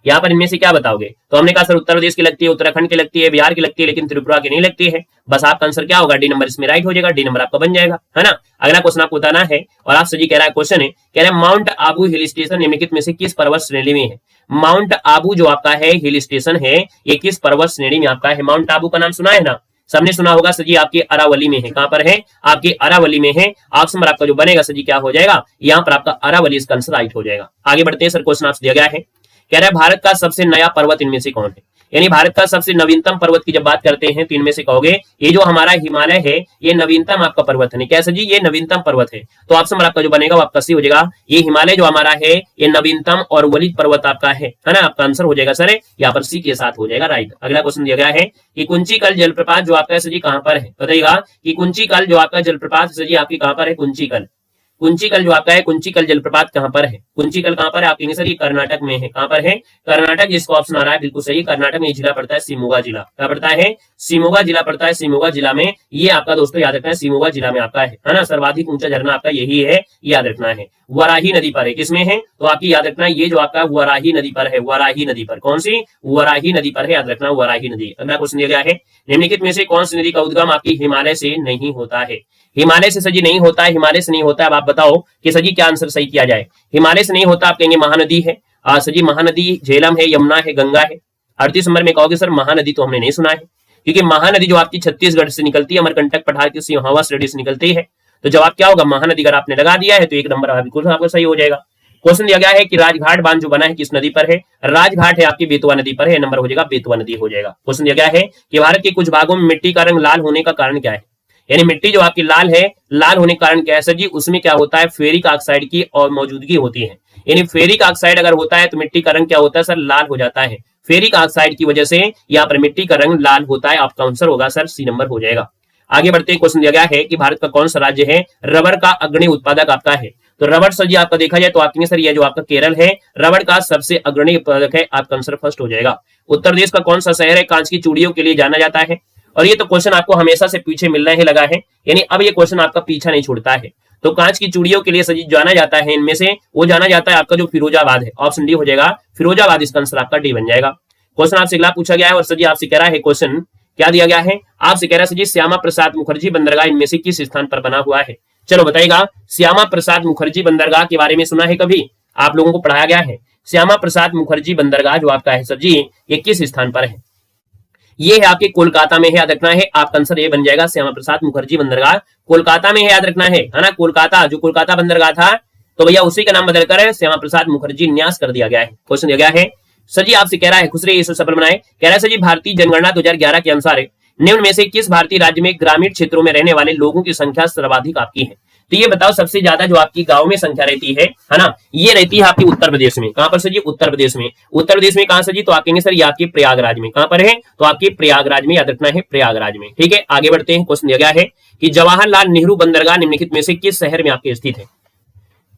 यहाँ पर इनमें से क्या बताओगे, तो हमने कहा सर उत्तर प्रदेश की लगती है, उत्तराखंड की लगती है, बिहार की लगती है, लेकिन त्रिपुरा की नहीं लगती है। बस आपका आंसर क्या होगा, डी नंबर इसमें राइट हो जाएगा, डी नंबर आपका बन जाएगा, है ना। अगला क्वेश्चन आपको बताना है और आपसे जी कह रहा है क्वेश्चन है कह रहा है माउंट आबू हिल स्टेशन निम्नलिखित में से किस पर्वत श्रेणी में है। माउंट आबू जो आपका है हिल स्टेशन है ये किस पर्वत श्रेणी में आपका है। माउंट आबू का नाम सुना है ना, सबने सुना होगा सर जी, आपके अरावली में है। कहां पर है, आपके अरावली में है। ऑप्शन नंबर आपका जो बनेगा सर जी क्या हो जाएगा, यहाँ पर आपका अरावली इसका आंसर राइट हो जाएगा। आगे बढ़ते हैं सर, क्वेश्चन आपसे दिया गया है कह रहा है भारत का सबसे नया पर्वत इनमें से कौन है। यानी भारत का सबसे नवीनतम पर्वत की जब बात करते हैं तो इनमें से कहोगे ये जो हमारा हिमालय है ये नवीनतम आपका पर्वत है। क्या सर जी, ये नवीनतम पर्वत है। तो ऑप्शन नंबर आपका जो बनेगा वो आपका सी हो जाएगा, ये हिमालय जो हमारा है ये नवीनतम और वलित पर्वत आपका है ना। आपका आंसर हो जाएगा सर यहाँ पर सी के साथ हो जाएगा राइट। अगला क्वेश्चन दिया गया है कि कुंचिकल जलप्रपात जो आपका सर जी कहां पर है, बताइएगा कि कुंचिकल जो आपका जलप्रपात सर जी आपकी कहां पर है। कुंचिकल जो आपका है, कुंचिकल जलप्रपात कहां पर है, कुंचिकल कहां पर है, आप कहेंगे सर ये कर्नाटक में है। कहां पर है, कर्नाटक, जिसका ऑप्शन आ रहा है बिल्कुल सही, कर्नाटक में जिला पड़ता है शिमोगा जिला। क्या पड़ता है, शिमोगा जिला पड़ता है। शिमोगा जिला में ये आपका दोस्तों याद रखना है, शिमोगा जिला में आपका है ना। सर्वाधिक ऊंचा झरना आपका यही है, याद रखना है। वराही नदी पर है, किसमें है, तो आपकी याद रखना ये जो आपका वराही नदी पर है। वराही नदी पर, कौन सी, वराही नदी पर है, याद रखना वराही नदी। अगला क्वेश्चन दिया गया है निम्नलिखित में से कौन सी नदी का उद्गम आपकी हिमालय से नहीं होता है। हिमालय से सजी नहीं होता है, हिमालय से नहीं होता है। अब आप बताओ कि सजी क्या आंसर सही किया जाए। हिमालय से नहीं होता, आप कहेंगे महानदी है, सजी महानदी झेलम है, यमुना है, गंगा है। 38 नंबर में कहोगे सर महानदी तो हमने नहीं सुना है, क्योंकि महानदी जो आपकी छत्तीसगढ़ से निकलती है, अमरकंटक पठार की सिंहावा श्रेणी से निकलती है। तो जवाब क्या होगा, महानदी। अगर आपने लगा दिया है तो 1 नंबर बिल्कुल आपको सही हो जाएगा। क्वेश्चन दिया गया है कि राजघाट बांध जो बना है किस नदी पर है। राजघाट है आपकी बेतवा नदी पर है, नंबर हो जाएगा बेतवा नदी हो जाएगा। क्वेश्चन दिया गया है कि भारत के कुछ भागों में मिट्टी का रंग लाल होने का कारण क्या है। यानी मिट्टी जो आपकी लाल है, लाल होने का कारण क्या है सर जी, उसमें क्या होता है, फेरिक ऑक्साइड की और मौजूदगी होती है। यानी फेरिक ऑक्साइड अगर होता है तो मिट्टी का रंग क्या होता है सर, लाल हो जाता है। फेरिक ऑक्साइड की वजह से यहाँ पर मिट्टी का रंग लाल होता है। आपका आंसर होगा सर सी नंबर हो जाएगा। आगे बढ़ते हैं, क्वेश्चन दिया गया है कि भारत का कौन सा राज्य है रबर का अग्रणी उत्पादक आपका है। तो रबर सर जी आपका देखा जाए तो आपके सर ये जो आपका केरल है रबर का सबसे अग्रणी उत्पादक है। आपका आंसर फर्स्ट हो जाएगा। उत्तर प्रदेश का कौन सा शहर है कांच की चूड़ियों के लिए जाना जाता है। और ये तो क्वेश्चन आपको हमेशा से पीछे मिलना ही लगा है, यानी अब ये क्वेश्चन आपका पीछा नहीं छोड़ता है। तो कांच की चूड़ियों के लिए सर जी जाना जाता है, इनमें से वो जाना जाता है आपका जो फिरोजाबाद है। ऑप्शन डी हो जाएगा फिरोजाबाद, इसका आंसर आपका डी बन जाएगा। क्वेश्चन आपसे अगला पूछा गया है और सर जी आपसे कह रहा है क्वेश्चन क्या दिया गया है, आपसे कह रहा है सर जी श्यामा प्रसाद मुखर्जी बंदरगाह इनमें से किस स्थान पर बना हुआ है। चलो बताइएगा, श्यामा प्रसाद मुखर्जी बंदरगाह के बारे में सुना है कभी, आप लोगों को पढ़ाया गया है। श्यामा प्रसाद मुखर्जी बंदरगाह जो आपका है सर जी ये किस स्थान पर है, ये है आपके कोलकाता में है, याद रखना है। आपका आंसर ये बन जाएगा श्यामा प्रसाद मुखर्जी बंदरगाह कोलकाता में है, याद रखना है ना। कोलकाता जो कोलकाता बंदरगाह था तो भैया उसी का नाम बदलकर श्यामा प्रसाद मुखर्जी न्यास कर दिया गया है। क्वेश्चन दिया गया है सर जी आपसे कह रहा है खुसरे ये सफल बनाए, कह रहा है सर जी भारतीय जनगणना 2011 के अनुसार निम्न में से किस भारतीय राज्य में ग्रामीण क्षेत्रों में रहने वाले लोगों की संख्या सर्वाधिक आपकी है। तो ये बताओ सबसे ज्यादा जो आपकी गांव में संख्या रहती है ना, ये रहती है आपकी उत्तर प्रदेश में। कहां पर सर जी, उत्तर प्रदेश में। उत्तर प्रदेश में कहां सर जी, तो आप कहेंगे सर ये आपके प्रयागराज में। कहां पर है, तो आपके प्रयागराज में, याद रखना है प्रयागराज में। ठीक है, आगे बढ़ते हैं। क्वेश्चन दिया गया है कि जवाहरलाल नेहरू बंदरगाह निम्नलिखित में से किस शहर में आपके स्थित है।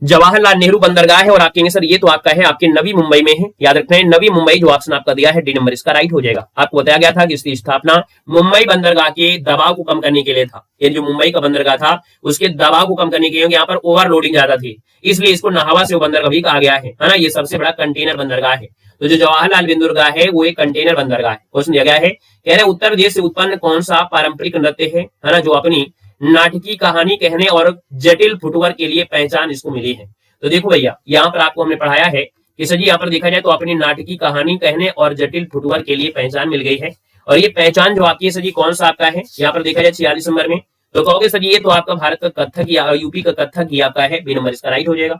जवाहरलाल नेहरू बंदरगाह है और आप कहेंगे सर ये तो आपका है आपके नवी मुंबई में है, याद रखना है नवी मुंबई, जो ऑप्शन आपका दिया है डी नंबर इसका राइट हो जाएगा। आपको बताया गया था कि इसकी स्थापना मुंबई बंदरगाह के दबाव को कम करने के लिए था। ये जो मुंबई का बंदरगाह था उसके दबाव को कम करने के लिए, यहाँ पर ओवरलोडिंग ज्यादा थी, इसलिए इसको नहावा से बंदरगाह भी कहा गया है ना। ये सबसे बड़ा कंटेनर बंदरगाह है। तो जो जवाहरलाल बंदरगाह है वो एक कंटेनर बंदरगाह है। क्वेश्चन दिया गया है, कह रहे उत्तर प्रदेश से उत्पन्न कौन सा पारंपरिक नृत्य है ना, जो अपनी नाटकीय कहानी कहने और जटिल फुटवर्क के लिए पहचान इसको मिली है। तो देखो भैया यहाँ पर आपको हमने पढ़ाया है कि सर जी यहाँ पर देखा जाए तो अपनी नाटकीय कहानी कहने और जटिल फुटवर्क के लिए पहचान मिल गई है। और ये पहचान जो आपकी है सर जी कौन सा आपका है, यहाँ पर देखा जाए 46 नंबर में। तो कहोगे सर ये तो आपका भारत का कत्थक या यूपी का कत्थक ही आपका है, बी नंबर इसका राइट हो जाएगा।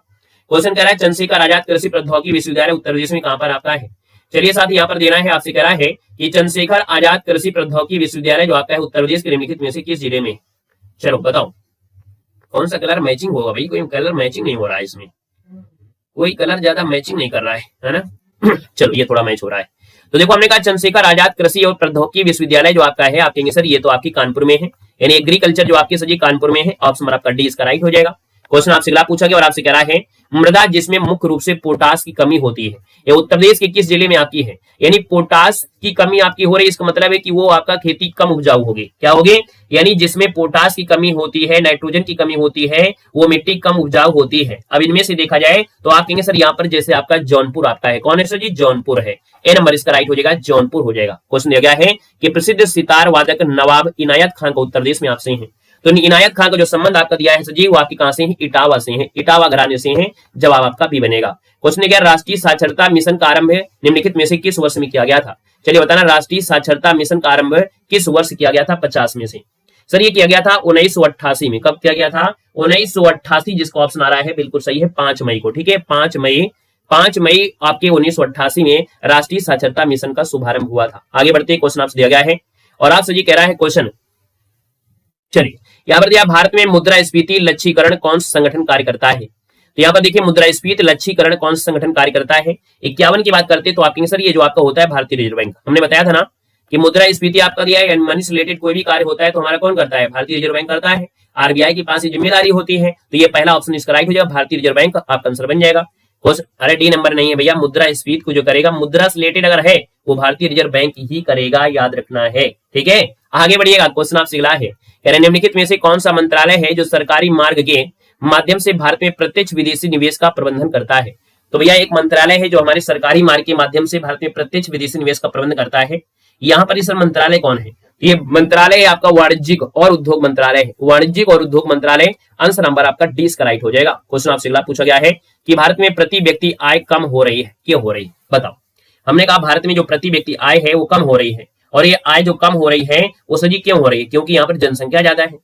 क्वेश्चन कह रहा है चंद्रशेखर आजाद कृषि प्रौद्योगिकी विश्वविद्यालय उत्तर प्रदेश में कहां पर आपका है। चलिए साथ यहाँ पर देना है, आपसे कह रहा है कि चंद्रशेखर आजाद कृषि प्रौद्योगिकी विश्वविद्यालय जो आपका है उत्तर प्रदेश के निम्नलिखित में से किस जिले में। चलो बताओ कौन सा कलर मैचिंग होगा भाई, कोई कलर मैचिंग नहीं हो रहा है इसमें, कोई कलर ज्यादा मैचिंग नहीं कर रहा है ना। चलो ये थोड़ा मैच हो रहा है। तो देखो हमने कहा चंद्रशेखर आजाद कृषि और प्रौद्योगिकी विश्वविद्यालय जो आपका है, आप कहेंगे सर ये तो आपकी कानपुर में है, यानी एग्रीकल्चर जो आपकी सर जी कानपुर में है। ऑप्शन आपका डी इसका राइट हो जाएगा। क्वेश्चन आपसे अगला पूछा गया और आपसे कह रहा है मृदा जिसमें मुख्य रूप से पोटास की कमी होती है, ये उत्तर प्रदेश के किस जिले में आपकी है। यानी पोटास की कमी आपकी हो रही है, इसका मतलब है कि वो आपका खेती कम उपजाऊ होगी। क्या होगी, यानी जिसमें पोटास की कमी होती है, नाइट्रोजन की कमी होती है, वो मिट्टी कम उपजाऊ होती है। अब इनमें से देखा जाए तो आप कहेंगे सर यहाँ पर जैसे आपका जौनपुर आपका है, कौन है सर जी, जौनपुर है। ए नंबर इसका राइट हो जाएगा, जौनपुर हो जाएगा। क्वेश्चन दिया गया है कि प्रसिद्ध सितार वादक नवाब इनायत खान का उत्तर प्रदेश में आपसे है। तो इनायत खान का जो संबंध आपका दिया है सर जी वो आपकी कहां से है, इटावा से है, इटावा घराने से है। जवाब आपका भी बनेगा। क्वेश्चन क्या, राष्ट्रीय साक्षरता मिशन का आरंभ निम्नलिखित में से किस वर्ष में किया गया था। चलिए बताना, राष्ट्रीय साक्षरता मिशन का आरंभ किस वर्ष किया गया था 50 में से। सर ये किया गया था 1988 में। कब किया गया था, 1988, जिसका ऑप्शन आ रहा है बिल्कुल सही है 5 मई को। ठीक है, 5 मई आपके 1988 में राष्ट्रीय साक्षरता मिशन का शुभारंभ हुआ था। आगे बढ़ते क्वेश्चन आपसे दिया गया है और आपसे जी कह रहा है क्वेश्चन, चलिए यहाँ पर दिया भारत में मुद्रास्फीति लक्ष्यीकरण कौन सा संगठन कार्य करता है। तो यहाँ पर देखिए मुद्रास्फीति लक्ष्यीकरण कौन सा संगठन कार्य करता है। 51 की बात करते तो आप कहेंगे सर ये जो आपका होता है भारतीय रिजर्व बैंक। हमने बताया था ना कि मुद्रास्फीति आपका दिया है, मनी से रिलेटेड कोई भी कार्य होता है तो हमारा कौन करता है, भारतीय रिजर्व बैंक करता है। आरबीआई के पास ये जिम्मेदारी होती है। तो ये पहला ऑप्शन इसका राइट हो जाएगा, भारतीय रिजर्व बैंक आपका आंसर बन जाएगा। अरे डी नंबर नहीं है भैया, मुद्रास्फीति को जो करेगा मुद्रा से रिलेटेड अगर है वो भारतीय रिजर्व बैंक ही करेगा, याद रखना है। ठीक है, आगे बढ़िएगा। क्वेश्चन आपसे अगला है, निम्नलिखित में से कौन सा मंत्रालय है जो सरकारी मार्ग के माध्यम से भारत में प्रत्यक्ष विदेशी निवेश का प्रबंधन करता है। तो भैया एक मंत्रालय है जो हमारे सरकारी मार्ग के माध्यम से भारत में प्रत्यक्ष विदेशी निवेश का प्रबंधन करता है। यहाँ पर सर मंत्रालय कौन है, ये मंत्रालय है आपका वाणिज्यिक और उद्योग मंत्रालय है। वाणिज्यिक और उद्योग मंत्रालय, आंसर नंबर आपका डी इसका राइट हो जाएगा। क्वेश्चन आपसे अगला पूछा गया है कि भारत में प्रति व्यक्ति आय कम हो रही है, क्यों हो रही है बताओ। हमने कहा भारत में जो प्रति व्यक्ति आय है वो कम हो रही है, और ये आय जो कम हो रही है वो सर जी क्यों हो रही है, क्योंकि यहाँ पर जनसंख्या ज्यादा है।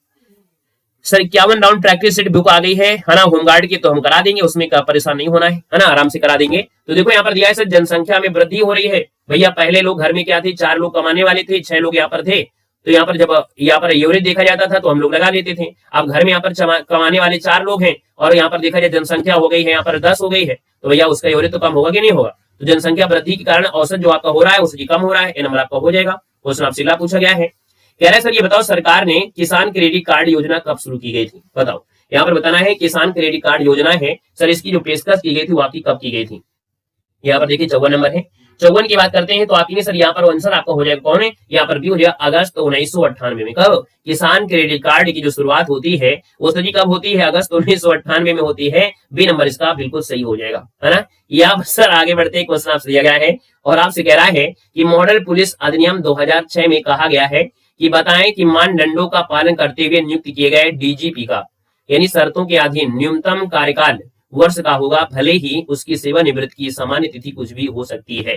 Sir 51 round practice set book आ गई है ना होमगार्ड की, तो हम करा देंगे, उसमें क्या परेशान नहीं होना है ना, आराम से करा देंगे। तो देखो यहाँ पर दिया है सर जनसंख्या में वृद्धि हो रही है। भैया पहले लोग घर में क्या थे, 4 लोग कमाने वाले थे, 6 लोग यहाँ पर थे। तो यहाँ पर एवरेज देखा जाता था तो हम लोग लगा लेते थे। अब घर में यहाँ पर कमाने वाले 4 लोग हैं और यहाँ पर देखा जाए जनसंख्या हो गई है यहाँ पर 10 हो गई है, तो भैया उसका एवरेज तो कम होगा कि नहीं होगा। तो जनसंख्या वृद्धि के कारण औसत जो आपका हो रहा है उसकी कम हो रहा है, ये नंबर आपका हो जाएगा। क्वेश्चन आपसे अगला पूछा गया है, कह रहा है सर ये बताओ सरकार ने किसान क्रेडिट कार्ड योजना कब शुरू की गई थी, बताओ। यहाँ पर बताना है किसान क्रेडिट कार्ड योजना है सर, इसकी जो पेशकश की गई थी वो आपकी कब की गई थी। यहाँ पर देखिए 54 नंबर है। 54 की बात करते हैं तो आपकी सर यहाँ पर आंसर आपका हो जाएगा कौन है, यहाँ पर भी हो जाएगा अगस्त 1998 में। कब किसान क्रेडिट कार्ड की जो शुरुआत होती है वो सर जी कब होती है, अगस्त 1998 में होती है। बी नंबर इसका बिल्कुल सही हो जाएगा, है ना। यहाँ सर आगे बढ़ते क्वेश्चन आपसे दिया गया है और आपसे कह रहा है कि मॉडल पुलिस अधिनियम 2006 में कहा गया है कि बताएं कि मानदंडों का पालन करते हुए नियुक्त किए गए डीजीपी का यानी शर्तों के अधीन न्यूनतम कार्यकाल वर्ष का होगा, भले ही उसकी सेवानिवृत्ति की सामान्य तिथि कुछ भी हो सकती है।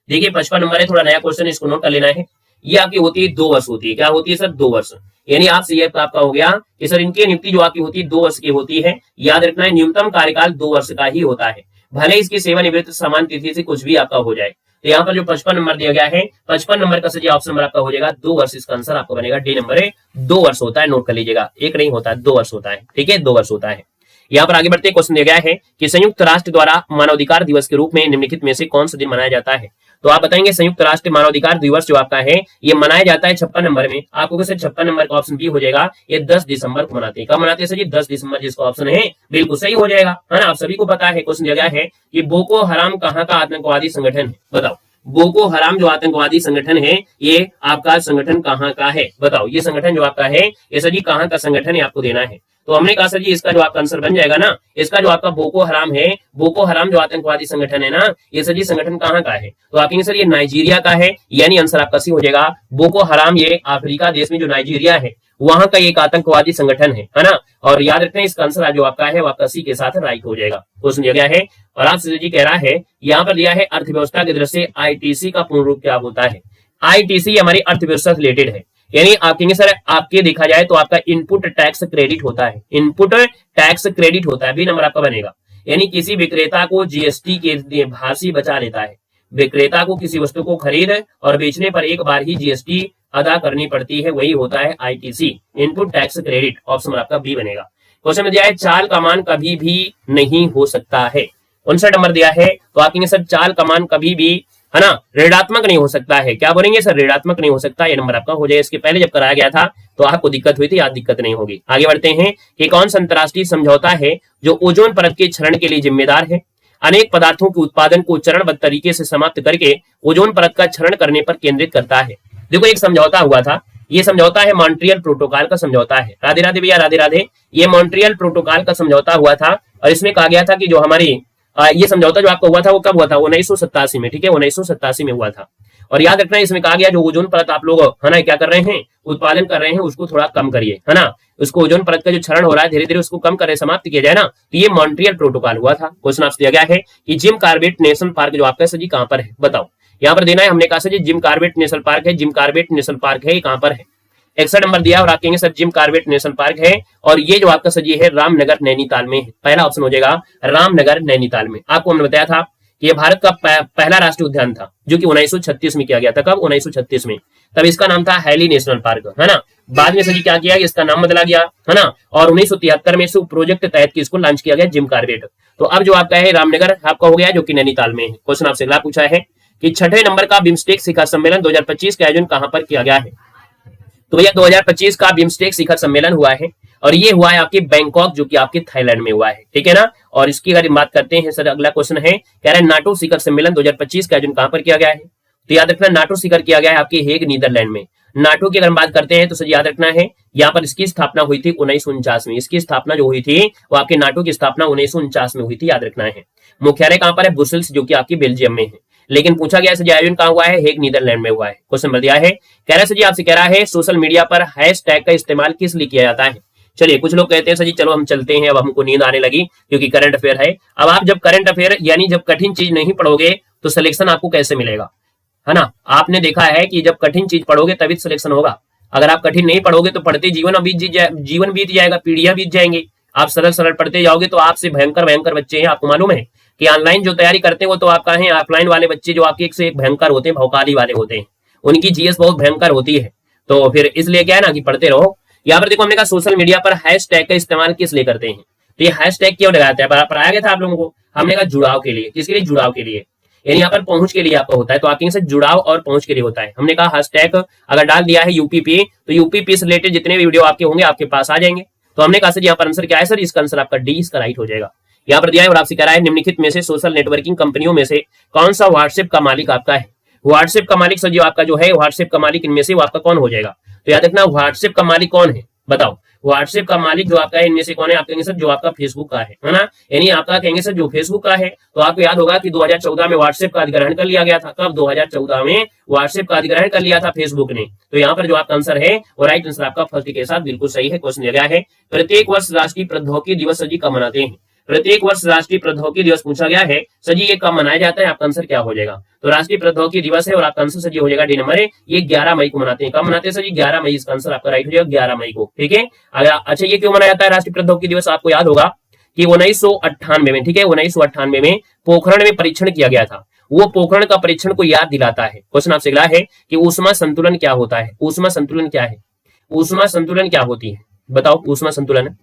देखिए 55 नंबर है, थोड़ा नया क्वेश्चन, इसको नोट कर लेना है। ये आपकी होती है 2 वर्ष होती है, क्या होती है सर 2 वर्ष। यानी आपसे ये आपका हो गया कि सर इनकी नियुक्ति जो आपकी होती है 2 वर्ष की होती है। याद रखना है न्यूनतम कार्यकाल 2 वर्ष का ही होता है, भले इसकी सेवानिवृत्ति समान तिथि से कुछ भी आपका हो जाए। तो यहाँ पर जो 55 नंबर दिया गया है, 55 नंबर का सही ऑप्शन नंबर आपका हो जाएगा 2 वर्ष। इसका आंसर आपको बनेगा डी नंबर है, 2 वर्ष होता है, नोट कर लीजिएगा, 1 नहीं होता है 2 वर्ष होता है, ठीक है 2 वर्ष होता है। यहाँ पर आगे बढ़ते क्वेश्चन दिया गया है कि संयुक्त राष्ट्र द्वारा मानवाधिकार दिवस के रूप में निम्नलिखित में से कौन सा दिन मनाया जाता है। तो आप बताएंगे संयुक्त राष्ट्र मानवाधिकार दिवस जो आपका है ये मनाया जाता है 56 नंबर में। आपको कैसे 56 नंबर का ऑप्शन बी हो जाएगा, ये 10 दिसंबर को मनाते हैं। कब मनाते हैं सर जी, 10 दिसंबर, जिसका ऑप्शन है बिल्कुल सही हो जाएगा, है ना। आप सभी को पता है। क्वेश्चन दिया गया है कि बोको हराम कहाँ का आतंकवादी संगठन है, बताओ। बोको हराम जो आतंकवादी संगठन है ये आपका संगठन कहाँ का है, बताओ। ये संगठन जो आपका है ये सर जी कहाँ का संगठन है आपको देना है। तो हमने कहा सर जी इसका जो आपका आंसर बन जाएगा ना, इसका जो आपका बोको हराम है, बोको हराम जो आतंकवादी संगठन है ना, ये सर जी संगठन कहाँ का है। तो आप कहेंगे सर ये नाइजीरिया का है, यानी आंसर आपका सी हो जाएगा। बोको हराम ये अफ्रीका देश में जो नाइजीरिया है वहां का एक आतंकवादी संगठन है ना। और याद रखना है इसका आंसर जो आपका है वो आपका सी के साथ राइट हो जाएगा। क्वेश्चन दिया गया है और आपसे जी कह रहा है यहाँ पर दिया है अर्थव्यवस्था की दृष्टि से आईटीसी का पूर्ण रूप क्या होता है। आईटीसी हमारी अर्थव्यवस्था से रिलेटेड है, यानी आप कहेंगे सर आपके देखा जाए तो आपका इनपुट टैक्स क्रेडिट होता है, इनपुट टैक्स क्रेडिट होता है, बी नंबर आपका बनेगा। यानी किसी विक्रेता को जीएसटी के भार से बचा लेता है। विक्रेता को किसी वस्तु को खरीद और बेचने पर एक बार ही जीएसटी अदा करनी पड़ती है, वही होता है ITC, input tax credit. Option आपका बी बनेगा। क्वेश्चन में दिया है चाल कमान कभी भी नहीं हो सकता है, 59 नंबर दिया है। तो आप कहेंगे सर चाल कमान कभी भी, है ना, ऋणात्मक नहीं हो सकता है, क्या बोलेंगे सर ऋणात्मक नहीं हो सकता, ये नंबर आपका हो जाए। इसके पहले जब कराया गया था तो आपको दिक्कत हुई थी, आज दिक्कत नहीं होगी। आगे बढ़ते हैं कि कौन सा अंतरराष्ट्रीय समझौता है जो ओजोन परत के क्षरण के लिए जिम्मेदार है। अनेक पदार्थों के उत्पादन को चरणबद्ध तरीके से समाप्त करके ओजोन परत का क्षरण करने पर केंद्रित करता है। देखो एक समझौता हुआ था, ये समझौता है मॉन्ट्रियल प्रोटोकॉल का समझौता है। राधे राधे भैया, राधे राधे। ये मॉन्ट्रियल प्रोटोकॉल का समझौता हुआ था और इसमें कहा गया था कि जो हमारी ये समझौता जो आपका हुआ था वो कब हुआ था, 1987 में, ठीक है 1987 में हुआ था। और याद रखना इसमें कहा गया जो ओजोन परत आप लोग, है ना, क्या कर रहे हैं, उत्पादन कर रहे हैं, उसको थोड़ा कम करिए, है ना। उसको ओजोन परत का जो क्षरण हो रहा है धीरे धीरे उसको कम करें, समाप्त किया जाए ना। तो ये मॉन्ट्रियल प्रोटोकॉल हुआ था। क्वेश्चन आपसे दिया गया है कि जिम कॉर्बेट नेशनल पार्क जो आपका सजी कहां पर है, बताओ। यहाँ पर देना है, हमने कहा sir Jim Corbett national park है, जिम कॉर्बेट नेशनल पार्क है, ये कहां पर है। 61 नंबर दिया और आप कहेंगे sir Jim Corbett national park है और ये जो आपका सजी है रामनगर नैनीताल में है। पहला ऑप्शन हो जाएगा रामनगर नैनीताल में। आपको हमने बताया था कि ये भारत का पहला राष्ट्रीय उद्यान था जो कि 1936 में किया गया था। कब, 1936 में। तब इसका नाम था हैली नेशनल पार्क, है ना। बाद में सजी क्या किया, इसका नाम बदला गया, है ना। और 1973 में इस प्रोजेक्ट तहत इसको लॉन्च किया गया जिम कॉर्बेट। तो अब जो आपका है रामनगर आपका हो गया जो कि नैनीताल में है। क्वेश्चन आपसे अगला पूछा है कि 6ठे नंबर का बिम्स्टेक शिखर सम्मेलन 2025 का आयोजन कहां पर किया गया है। तो भैया 2025 का बिम्स्टेक शिखर सम्मेलन हुआ है और ये हुआ है आपके बैंकॉक जो कि आपके थाईलैंड में हुआ है, ठीक है ना। और इसकी अगर बात करते हैं सर अगला क्वेश्चन है, कह रहे हैं नाटो शिखर सम्मेलन 2025 का आयोजन कहां पर किया गया है। तो याद रखना नाटो शिखर किया गया है आपके हेग नीदरलैंड में। नाटो की अगर बात करते हैं तो सर याद रखना है यहाँ पर इसकी स्थापना हुई थी 1949 में। इसकी स्थापना जो हुई थी वो आपके नाटो की स्थापना 1949 में हुई थी, याद रखना है। मुख्यालय कहां पर है, ब्रुसेल्स जो कि आपकी बेल्जियम में है। लेकिन पूछा गया सर आयोजन कहां हुआ है, हेग नीदरलैंड में हुआ है। क्वेश्चन नंबर दिया है, कह रहे सर जी आपसे कह रहा है सोशल मीडिया पर हैशटैग का इस्तेमाल किस लिए किया जाता है। चलिए कुछ लोग कहते हैं सर जी चलो हम चलते हैं, अब हमको नींद आने लगी क्योंकि करंट अफेयर है। अब आप जब करंट अफेयर यानी जब कठिन चीज नहीं पढ़ोगे तो सिलेक्शन आपको कैसे मिलेगा, है ना। आपने देखा है कि जब कठिन चीज पढ़ोगे तभी सिलेक्शन होगा। अगर आप कठिन नहीं पढ़ोगे तो पढ़ते जीवन बीत जाएगा, पीढ़ियां बीत जाएंगी। आप सरल सरल पढ़ते जाओगे तो आपसे भयंकर भयंकर बच्चे हैं। आपको मालूम है कि ऑनलाइन जो तैयारी करते हैं वो तो आपका है, ऑफलाइन वाले बच्चे जो आपके एक से एक भयंकर होते हैं, भौकाली वाले होते हैं, उनकी जीएस बहुत भयंकर होती है। तो फिर इसलिए क्या है ना कि पढ़ते रहो। यहाँ पर देखो हमने कहा सोशल मीडिया पर हैशटैग का इस्तेमाल किस लिए करते हैं, तो ये हैशटैग क्यों लगाते हैं, पढ़ाया गया था आप लोगों को। हमने कहा जुड़ाव के लिए, किसके लिए, जुड़ाव के लिए, यानी यहाँ पर पहुंच के लिए आपका होता है, तो आपके से जुड़ाव और पहुंच के लिए होता है। हमने कहा हैशटैग अगर डाल दिया है यूपीपी, तो यूपीपी से रिलेटेड जितने भी वीडियो आपके होंगे आपके पास आ जाएंगे। तो हमने कहा सर यहाँ पर आंसर क्या है, सर इसका आंसर आपका डी, इसका राइट हो जाएगा। यहाँ पर दिया है और आपसे कह रहा है निम्नलिखित में से सोशल नेटवर्किंग कंपनियों में से कौन सा व्हाट्सएप का मालिक आपका है। व्हाट्सएप का मालिक सर जो आपका जो है व्हाट्सएप का मालिक इनमें से वो आपका कौन हो जाएगा, तो याद रखना व्हाट्सएप का मालिक कौन है, बताओ व्हाट्सएप का मालिक जो आपका है इनमें से कौन है। आप कहेंगे सर जो आपका फेसबुक का है ना, यानी आपका कहेंगे सर जो फेसबुक का है। तो आपको याद होगा कि 2014 में व्हाट्सएप का अधिग्रहण कर लिया गया था। कब, 2014 में व्हाट्सएप का अधिग्रहण कर लिया था फेसबुक ने। तो यहाँ पर जो आपका आंसर है वो राइट आंसर आपका फर्स्ट के साथ बिल्कुल सही है। क्वेश्चन दिया गया है प्रत्येक वर्ष राष्ट्रीय प्रौद्योगिकी दिवस सर जी कब मनाते हैं। प्रत्येक वर्ष राष्ट्रीय प्रौद्योगिकी दिवस पूछा गया है सर जी, ये कब मनाया जाता है, आपका आंसर क्या हो जाएगा। तो राष्ट्रीय प्रौद्योगिकी दिवस है और आपका आंसर सर जी हो जाएगा डी नंबर है, ये 11 मई को मनाते हैं। कब मनाते हैं सर जी, 11 मई, इसका आंसर आपका राइट हो जाएगा 11 मई को, ठीक है। अच्छा ये क्यों मनाया जाता है राष्ट्रीय प्रौद्योगिकी दिवस, आपको याद होगा कि 1998 में, ठीक है, 1998 में पोखरण में परीक्षण किया गया था। वो पोखरण का परीक्षण को याद दिलाता है। क्वेश्चन आपसे अगला है कि ऊष्मा संतुलन क्या होता है। ऊष्मा संतुलन क्या है, ऊष्मा संतुलन क्या होती है, बताओ ऊष्मा संतुलन।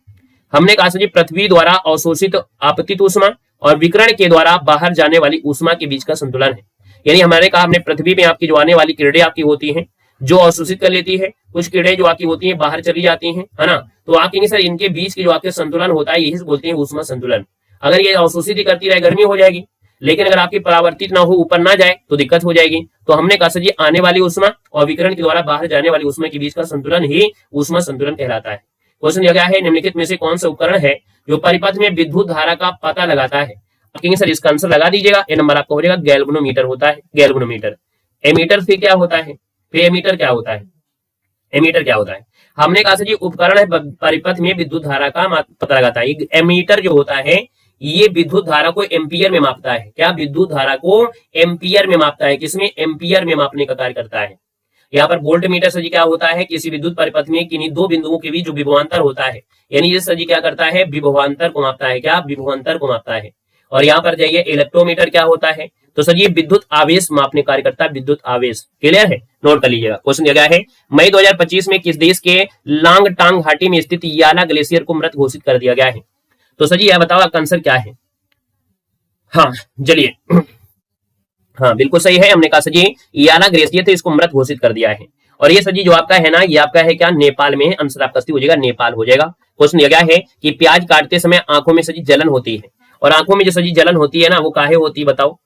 हमने कहा जी पृथ्वी द्वारा अवशोषित आपतित ऊष्मा और विकिरण के द्वारा बाहर जाने वाली ऊष्मा के बीच का संतुलन है। यानी हमारे कहा हमने पृथ्वी में आपकी जो आने वाली किरणें आपकी होती हैं जो अवशोषित कर लेती है, कुछ किरणें जो आपकी होती हैं बाहर चली जाती हैं, है ना। तो आप कहेंगे सर इनके बीच की जो आपके संतुलन होता है यही बोलते हैं ऊष्मा संतुलन। अगर ये अवशोषित ही करती रहे गर्मी हो जाएगी, लेकिन अगर आपकी परावर्तित ना हो, ऊपर ना जाए तो दिक्कत हो जाएगी। तो हमने कहा सर जी आने वाली ऊष्मा और विकिरण के द्वारा बाहर जाने वाली ऊष्मा के बीच का संतुलन ही ऊष्मा संतुलन कहलाता है। क्वेश्चन दिया गया है निम्नलिखित में से कौन सा उपकरण है जो परिपथ में विद्युत धारा का पता लगाता है। आप कहेंगे सर इसका आंसर लगा दीजिएगा, ए नंबर आपका हो जाएगा गैल्वेनोमीटर होता है, गैल्वेनोमीटर। एमीटर फिर क्या होता है, फिर एमीटर क्या होता है, एमीटर क्या होता है। हमने कहा सर जी उपकरण है परिपथ में विद्युत धारा का पता लगाता है। एमीटर जो होता है ये विद्युत धारा को एम्पियर में मापता है। क्या, विद्युत धारा को एम्पियर में मापता है, किसमें, एम्पियर में मापने का कार्य करता है। यहाँ पर वोल्ट मीटर सर जी क्या होता है, किसी विद्युत परिपथ में किन्हीं दो बिंदुओं के बीच जो विभवांतर होता है, यानी ये सर जी क्या करता है, विभवांतर को मापता है। क्या, विभवांतर को मापता है। और यहाँ पर जाइए इलेक्ट्रोमीटर क्या होता है, तो सर ये विद्युत आवेश मापने कार्य करता है, विद्युत आवेश। क्लियर है, नोट कर लीजिएगा। क्वेश्चन दिया गया है मई 2025 में किस देश के लांगटांग घाटी में स्थित याला ग्लेशियर को मृत घोषित कर दिया गया है। तो सर जी यह बताओ आपका आंसर क्या है। हाँ चलिए, हाँ बिल्कुल सही है। हमने कहा सर जी याला ग्लेशियर थे, इसको मृत घोषित कर दिया है। और ये सर जी जो आपका है ना, ये आपका है क्या, नेपाल में है। आंसर आपका हो जाएगा नेपाल हो जाएगा। क्वेश्चन दिया गया है कि प्याज काटते समय आंखों में सर जी जलन होती है, और आंखों में जो सर जी जलन होती है ना वो काहे होती है, बताओ।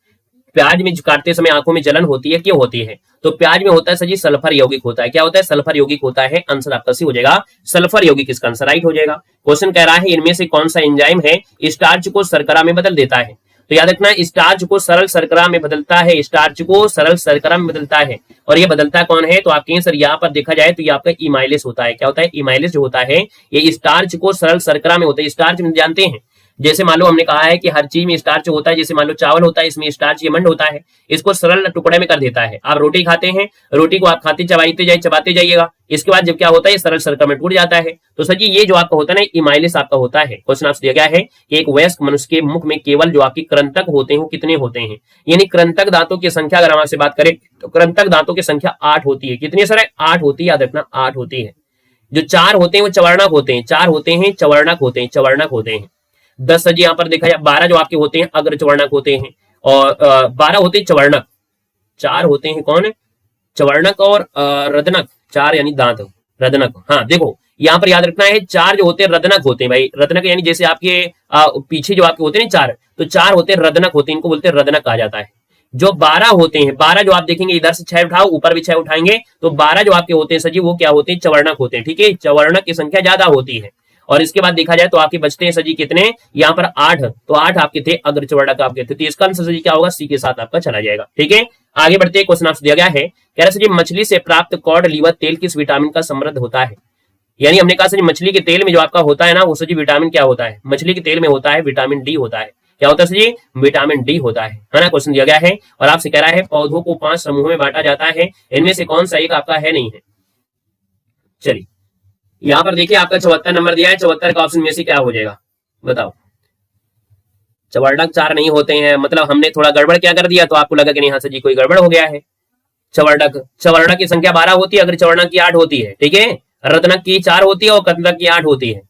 प्याज में काटते समय आंखों में जलन होती है, क्यों होती है, तो प्याज में होता है सर जी सल्फर यौगिक होता है। क्या होता है, सल्फर यौगिक होता है। आंसर आपका सी हो जाएगा सल्फर यौगिक, इसका आंसर राइट हो जाएगा। क्वेश्चन कह रहा है इनमें से कौन सा एंजाइम है स्टार्च को शर्करा में बदल देता है। तो याद रखना स्टार्च को सरल शर्करा में बदलता है, स्टार्च को सरल शर्करा में बदलता है। और ये बदलता कौन है, तो आपके सर यहाँ पर देखा जाए तो ये आपका इमाइलेस होता है। क्या होता है, इमाइलेस जो होता है ये स्टार्च को सरल शर्करा में होता है। स्टार्च में जानते हैं, जैसे मान लो हमने कहा है कि हर चीज में स्टार्च होता है, जैसे मान लो चावल होता है इसमें स्टार्च यमंड होता है, इसको सरल टुकड़े में कर देता है। आप रोटी खाते हैं, रोटी को आप खाते चबाते जाइएगा, इसके बाद जब क्या होता है सरल शर्करा में टूट जाता है। तो सर जी ये जो आपका होता है ना इमाइलेस आपका होता है। क्वेश्चन आपसे दिया गया है कि एक वयस्क मनुष्य के मुख में केवल जो आपकी कृंतक होते हैं वो कितने होते हैं, यानी कृंतक दांतों की संख्या अगर हम आपसे बात करें तो कृंतक दांतों की संख्या 8 होती है। कितनी सर है, 8 होती है, याद रखना 8 होती है। जो 4 होते हैं वो चवर्णक होते हैं, 4 होते हैं चवर्णक होते हैं, चवर्णक होते हैं। 10 सर जी यहाँ पर देखा जाए 12 जो आपके होते हैं अग्र चवर्णक होते हैं, और 12 होते हैं चवर्णक। 4 होते हैं कौन, चवर्णक और रदनक, 4 यानी दांत रदनक। हाँ देखो यहाँ पर याद रखना है 4 जो होते हैं रदनक होते हैं भाई। रदनक यानी जैसे आपके पीछे जो आपके होते हैं 4, तो 4 होते हैं रदनक होते हैं, इनको बोलते हैं रदनक कहा जाता है। जो 12 होते हैं, 12 जो आप देखेंगे इधर से 6 उठाओ ऊपर भी 6 उठाएंगे, तो 12 जो आपके होते हैं सर जी वो क्या होते हैं, चवर्णक होते हैं। ठीक है, चवर्णक की संख्या ज्यादा होती है। और इसके बाद देखा जाए तो आपके बचते हैं सर जी कितने, यहाँ पर 8, तो 8 आपके थे अग्र चवर्णक आपके थे। तो इसका आंसर सर जी क्या होगा, सी के साथ आपका चला जाएगा। ठीक है, आगे बढ़ते हैं। क्वेश्चन आपसे दिया गया है, कह रहा सर जी मछली से प्राप्त कॉड लीवर तेल किस विटामिन का समृद्ध होता है। यानी हमने कहा सर मछली के तेल में जो आपका होता है ना वो सर जी विटामिन क्या होता है, मछली के तेल में होता है विटामिन डी होता है। क्या होता है सर जी, विटामिन डी होता है ना। क्वेश्चन दिया गया है और आपसे कह रहा है पौधों को 5 समूहों में बांटा जाता है, इनमें से कौन सा एक आपका है नहीं है। चलिए यहाँ पर देखिए आपका 74 नंबर दिया है, 74 का ऑप्शन में से क्या हो जाएगा बताओ। चवर्णक 4 नहीं होते हैं, मतलब हमने थोड़ा गड़बड़ क्या कर दिया तो आपको लगा कि नहीं हाँ सर जी कोई गड़बड़ हो गया है। चवर्णक, चवर्णक की संख्या 12 होती है, अगर चवर्णक की 8 होती है, ठीक है। रत्नक की 4 होती है और कत्नक की 8 होती है।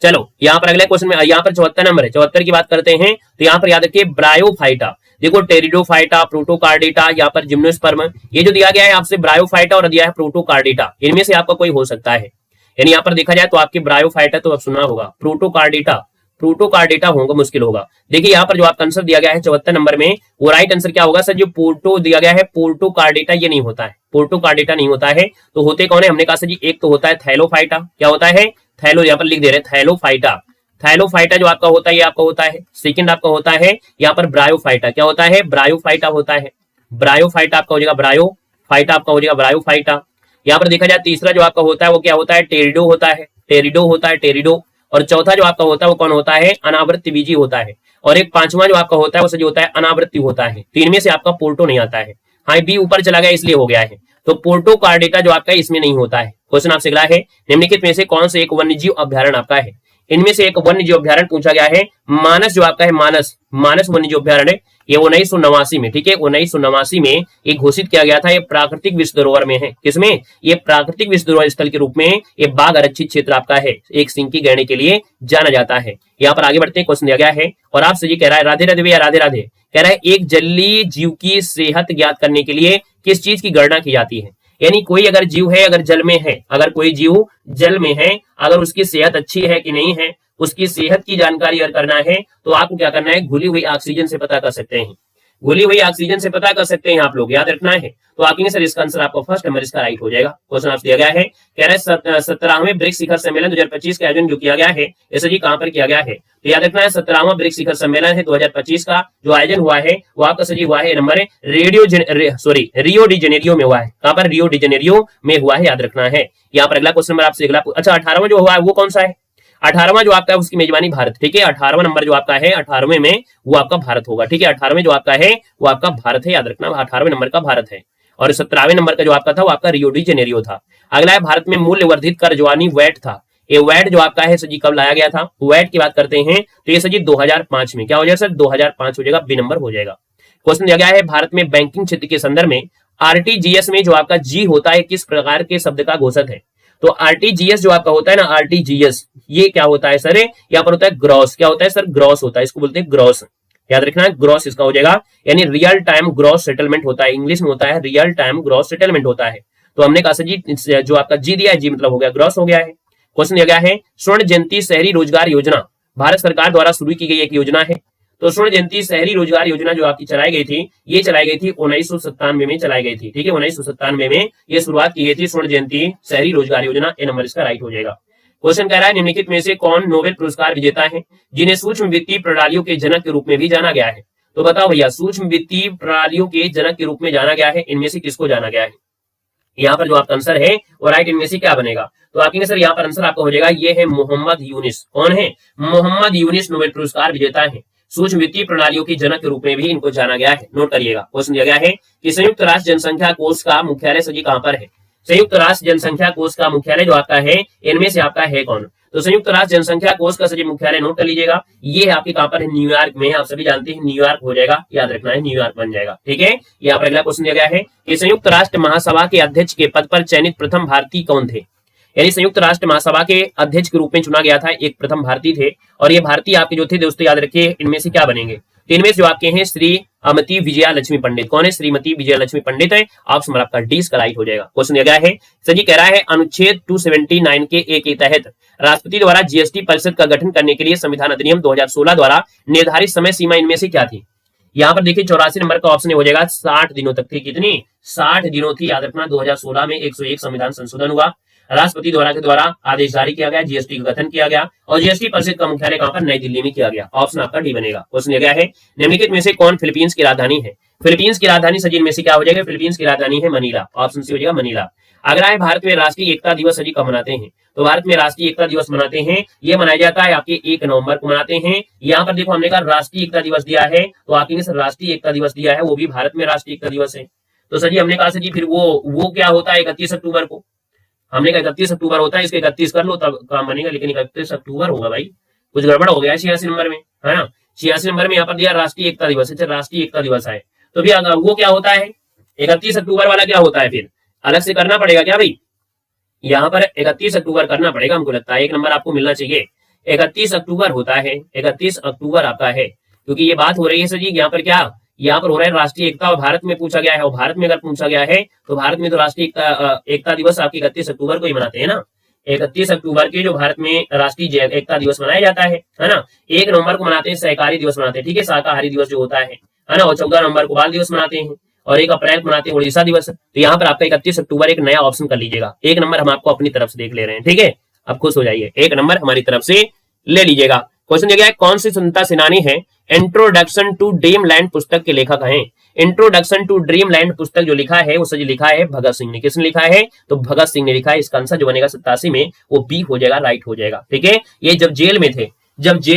चलो यहाँ पर अगले क्वेश्चन में, यहाँ पर 74 नंबर है, 74 की बात करते हैं। तो यहाँ पर याद रखिए ब्रायोफाइटा, देखो टेरिडोफाइटा, प्रोटोकार्डिटा, यहाँ पर जिम्नोस्पर्म, ये जो दिया गया है आपसे ब्रायोफाइटा और दिया है प्रोटोकार्डिटा, इनमें से आपका कोई हो सकता है। यानी यहाँ पर देखा जाए तो आपकी ब्रायोफाइटा तो अब सुना होगा, प्रोटोकार्डिटा, प्रोटोकार्डिटा होगा, मुश्किल होगा। देखिए यहाँ पर जो आपका आंसर दिया गया है 74 नंबर में, वो राइट आंसर क्या होगा सर? जो पोर्टो दिया गया है पोर्टोकार्डिटा, ये नहीं होता है, पोर्टोकार्डिटा नहीं होता है। तो होते कौन है? हमने कहा सर जी एक तो होता है थैलोफाइटा, क्या होता है? थैलो, यहाँ पर लिख दे रहे हैं थैलोफाइटा, थैलोफाइटा जो आपका होता है ये आपका होता है। सेकंड आपका होता है यहाँ पर ब्रायोफाइटा, क्या होता है? ब्रायोफाइटा होता है, ब्रायोफाइटा आपका हो जाएगा, ब्रायोफाइटा आपका हो जाएगा ब्रायोफाइटा। यहाँ पर देखा जाए तीसरा जो आपका होता है वो क्या होता है? टेरिडो होता है, टेरिडो होता है, टेरिडो। और चौथा जो आपका होता है वो कौन होता है? अनावृत्ति बीजी होता है। और एक पांचवा जो आपका होता है वो सही होता है अनावृत्ति होता है। तीन में से आपका पोर्टो नहीं आता है। हाँ, बी ऊपर चला गया इसलिए हो गया है। तो पोर्टोकार्डिटा जो आपका इसमें नहीं होता है। क्वेश्चन आपसे अगला है, निम्नलिखित में से कौन से एक वन्यजीव अभ्यारण्य आपका है? इनमें से एक वन्यजीव अभ्यारण्य पूछा गया है, मानस जो आपका है, मानस, मानस वन्यजीव अभ्यारण्य, ये 1989 में, ठीक है, 1989 में ये घोषित किया गया था। ये प्राकृतिक विश्व धरोहर में है। किसमें? ये प्राकृतिक विश्व धरोहर स्थल के रूप में ये बाघ आरक्षित क्षेत्र आपका है, एक सिंह की गणना के लिए जाना जाता है। यहाँ पर आगे बढ़ते हैं, क्वेश्चन दिया गया है और आपसे ये कह रहा है, राधे राधे भैया, राधे राधे, कह रहा है एक जलीय जीव की सेहत ज्ञात करने के लिए किस चीज की गणना की जाती है? यानी कोई अगर जीव है, अगर जल में है, अगर कोई जीव जल में है, अगर उसकी सेहत अच्छी है कि नहीं है, उसकी सेहत की जानकारी अगर करना है तो आपको क्या करना है? घुली हुई ऑक्सीजन से पता कर सकते हैं, घुली हुई ऑक्सीजन से पता कर सकते हैं आप लोग, याद रखना है। तो आप सर इसका आंसर आपको फर्स्ट नंबर इसका राइट हो जाएगा। क्वेश्चन आपसे दिया गया है, कह रहे हैं 17वें ब्रिक्स शिखर सम्मेलन 2025 का आयोजन जो किया गया है, ऐसा जी कहां पर किया गया है? तो याद रखना है 17वां ब्रिक्स शिखर सम्मेलन है 2025 का जो आयोजन हुआ है वो आपका सही हुआ है नंबर रियो डी जेनेरियो में हुआ है। कहां पर? रियो डी जेनेरियो में हुआ है, याद रखना है। यहाँ पर अगला क्वेश्चन नंबर आपसे अगला, अच्छा 18वां जो हुआ है वो कौन सा है? 18वां जो आपका है उसकी मेजबानी भारत, ठीक है। 18वां नंबर जो आपका है 18वें में वो आपका भारत होगा, ठीक है। 18वें जो आपका है वो आपका भारत है, याद रखना 18वें नंबर का भारत है। और 17वें नंबर का जो आपका था वो आपका रियो डी जेनेरियो था। अगला है भारत में मूल्य वर्धित कर जुआनी वैट था, ये वैट जो आपका है सजी कब लाया गया था? वैट की बात करते हैं तो ये सजी 2005 में, क्या हो जाएगा सर? 2005 हो जाएगा, बी नंबर हो जाएगा। क्वेश्चन दिया गया है, भारत में बैंकिंग क्षेत्र के संदर्भ में आरटीजीएस में जो आपका जी होता है किस प्रकार के शब्द का घोषक है? तो आरटीजीएस जो आपका होता है ना, आरटीजीएस ये क्या होता है सर? यहाँ पर होता है ग्रॉस, क्या होता है सर? ग्रॉस होता है, इसको बोलते हैं ग्रॉस, याद रखना है, ग्रॉस इसका हो जाएगा। यानी रियल टाइम ग्रॉस सेटलमेंट होता है, इंग्लिश में होता है रियल टाइम ग्रॉस सेटलमेंट होता है। तो हमने कहा सर जी जो आपका जी दिया है, जी मतलब हो गया ग्रॉस हो गया है। क्वेश्चन दिया गया है, स्वर्ण जयंती शहरी रोजगार योजना भारत सरकार द्वारा शुरू की गई एक योजना है। तो स्वर्ण जयंती शहरी रोजगार योजना जो आपकी चलाई गई थी, ये चलाई गई थी 1997 में चलाई गई थी, ठीक है। 1997 में ये शुरुआत की गई थी स्वर्ण जयंती शहरी रोजगार योजना, ए नंबर इसका राइट हो जाएगा। क्वेश्चन कह रहा है, निम्नलिखित में से कौन नोबेल पुरस्कार विजेता है जिन्हें सूक्ष्म वित्तीय प्रणालियों के जनक के रूप में भी जाना गया है? तो बताओ भैया, सूक्ष्म वित्तीय प्रणालियों के जनक के रूप में जाना गया है, इनमें से किसको जाना गया है? यहाँ पर जो आपका आंसर है वो राइट, इनमें से क्या बनेगा? तो आपके सर यहाँ पर आंसर आपका हो जाएगा, ये है मोहम्मद यूनिस। कौन है? मोहम्मद यूनिस नोबेल पुरस्कार विजेता है। सूक्ष्म वित्तीय प्रणालियों की जनक के रूप में भी इनको जाना गया है, नोट करिएगा। क्वेश्चन दिया गया है कि संयुक्त राष्ट्र जनसंख्या कोष का मुख्यालय सजी कहां पर है? संयुक्त राष्ट्र जनसंख्या कोष का मुख्यालय जो आपका है इनमें से आपका है कौन? तो संयुक्त राष्ट्र जनसंख्या कोष का सजी मुख्यालय नोट कर लीजिएगा, ये आपके कहां पर है? न्यूयॉर्क में। आप सभी जानते हैं न्यूयॉर्क हो जाएगा, याद रखना है न्यूयॉर्क बन जाएगा, ठीक है। यहाँ पर अगला क्वेश्चन दिया गया है कि संयुक्त राष्ट्र महासभा के अध्यक्ष के पद पर चयनित प्रथम भारतीय कौन थे? यानी संयुक्त राष्ट्र महासभा के अध्यक्ष के रूप में चुना गया था एक प्रथम भारतीय थे, और ये भारतीय आपके जो थे दोस्तों याद रखिए इनमें से क्या बनेंगे? तो इनमें जो आपके हैं श्रीमती विजया लक्ष्मी पंडित। कौन है? श्रीमती विजया लक्ष्मी पंडित है। ऑप्शन आपका डी इसका राइट हो जाएगा। क्वेश्चन दिया गया है, सर जी कह रहा है अनुच्छेद 279 के ए के तहत राष्ट्रपति द्वारा जीएसटी परिषद का गठन करने के लिए संविधान अधिनियम 2016 द्वारा निर्धारित समय सीमा इनमें से क्या थी? यहाँ पर देखिए 84 नंबर का ऑप्शन हो जाएगा, 60 दिनों तक थी। कितनी? 60 दिनों थी, याद रखना। 2016 में 101 संविधान संशोधन हुआ, राष्ट्रपति द्वारा आदेश जारी किया गया, जीएसटी का गठन किया गया, और जीएसटी परिषद का मुख्यालय कहां पर? नई दिल्ली में किया गया। ऑप्शन आपका डी बनेगा। क्वेश्चन दिया गया है, निम्नलिखित में से कौन फिलीपींस की राजधानी है? फिलीपींस की राजधानी सजी में से क्या हो जाएगा? फिलीपींस की राजधानी है मनीला। ऑप्शन सी हो जाएगा मनीला। अगला है, भारत में राष्ट्रीय एकता दिवस सजी कब मनाते हैं? तो भारत में राष्ट्रीय एकता दिवस मनाते हैं, ये मनाया जाता है आपके 1 नवंबर को मनाते हैं। यहाँ पर देखो हमने कहा राष्ट्रीय एकता दिवस दिया है, तो आपके राष्ट्रीय एकता दिवस दिया है, वो भी भारत में राष्ट्रीय एकता दिवस है। तो सर जी हमने कहा सर जी फिर वो क्या होता है? 31 अक्टूबर को। हमने कहा 31 अक्टूबर होता है, इसके 31 कर लो तब काम बनेगा, लेकिन 31 अक्टूबर होगा भाई, कुछ गड़बड़ हो गया 86 नंबर में, है ना। 86 नंबर में यहाँ पर दिया राष्ट्रीय एकता दिवस है, राष्ट्रीय एकता दिवस है। तो भी वो क्या होता है? 31 अक्टूबर वाला क्या होता है फिर, अलग से करना पड़ेगा क्या भाई, यहाँ पर 31 अक्टूबर करना पड़ेगा हमको लगता है, एक नंबर आपको मिलना चाहिए। 31 अक्टूबर होता है, 31 अक्टूबर आपका है, क्योंकि ये बात हो रही है सर जी यहाँ पर क्या, यहाँ पर हो रहा है राष्ट्रीय एकता, और भारत में पूछा गया है, और भारत में अगर पूछा गया है तो भारत में तो राष्ट्रीय एकता दिवस आपकी 31 अक्टूबर को ही मनाते हैं ना। 31 अक्टूबर के जो भारत में राष्ट्रीय एकता दिवस मनाया जाता है ना। 1 नवंबर को मनाते हैं सहकारी दिवस मनाते हैं, ठीक है, शाकाहारी दिवस जो होता है ना। और 14 नवंबर को बाल दिवस मनाते हैं, और 1 अप्रैल को मनाते हैं उड़ीसा दिवस। तो यहाँ पर आपका 31 अक्टूबर एक नया ऑप्शन कर लीजिएगा, 1 नंबर हम आपको अपनी तरफ से देख ले रहे हैं, ठीक है, अब खुश हो जाइए, 1 नंबर हमारी तरफ से ले लीजिएगा। क्वेश्चन दिया गया है, कौन सी स्वतंत्रता सेनानी है इंट्रोडक्शन टू ड्रीम लैंड पुस्तक के लेखक हैं। इंट्रोडक्शन टू ड्रीम लैंड पुस्तक जो लिखा है वो सर लिखा है भगत सिंह ने। किसने लिखा है, तो भगत सिंह ने लिखा है। इसका आंसर जो बनेगा 87 में वो बी हो जाएगा, राइट हो जाएगा, ठीक है। ये जब जेल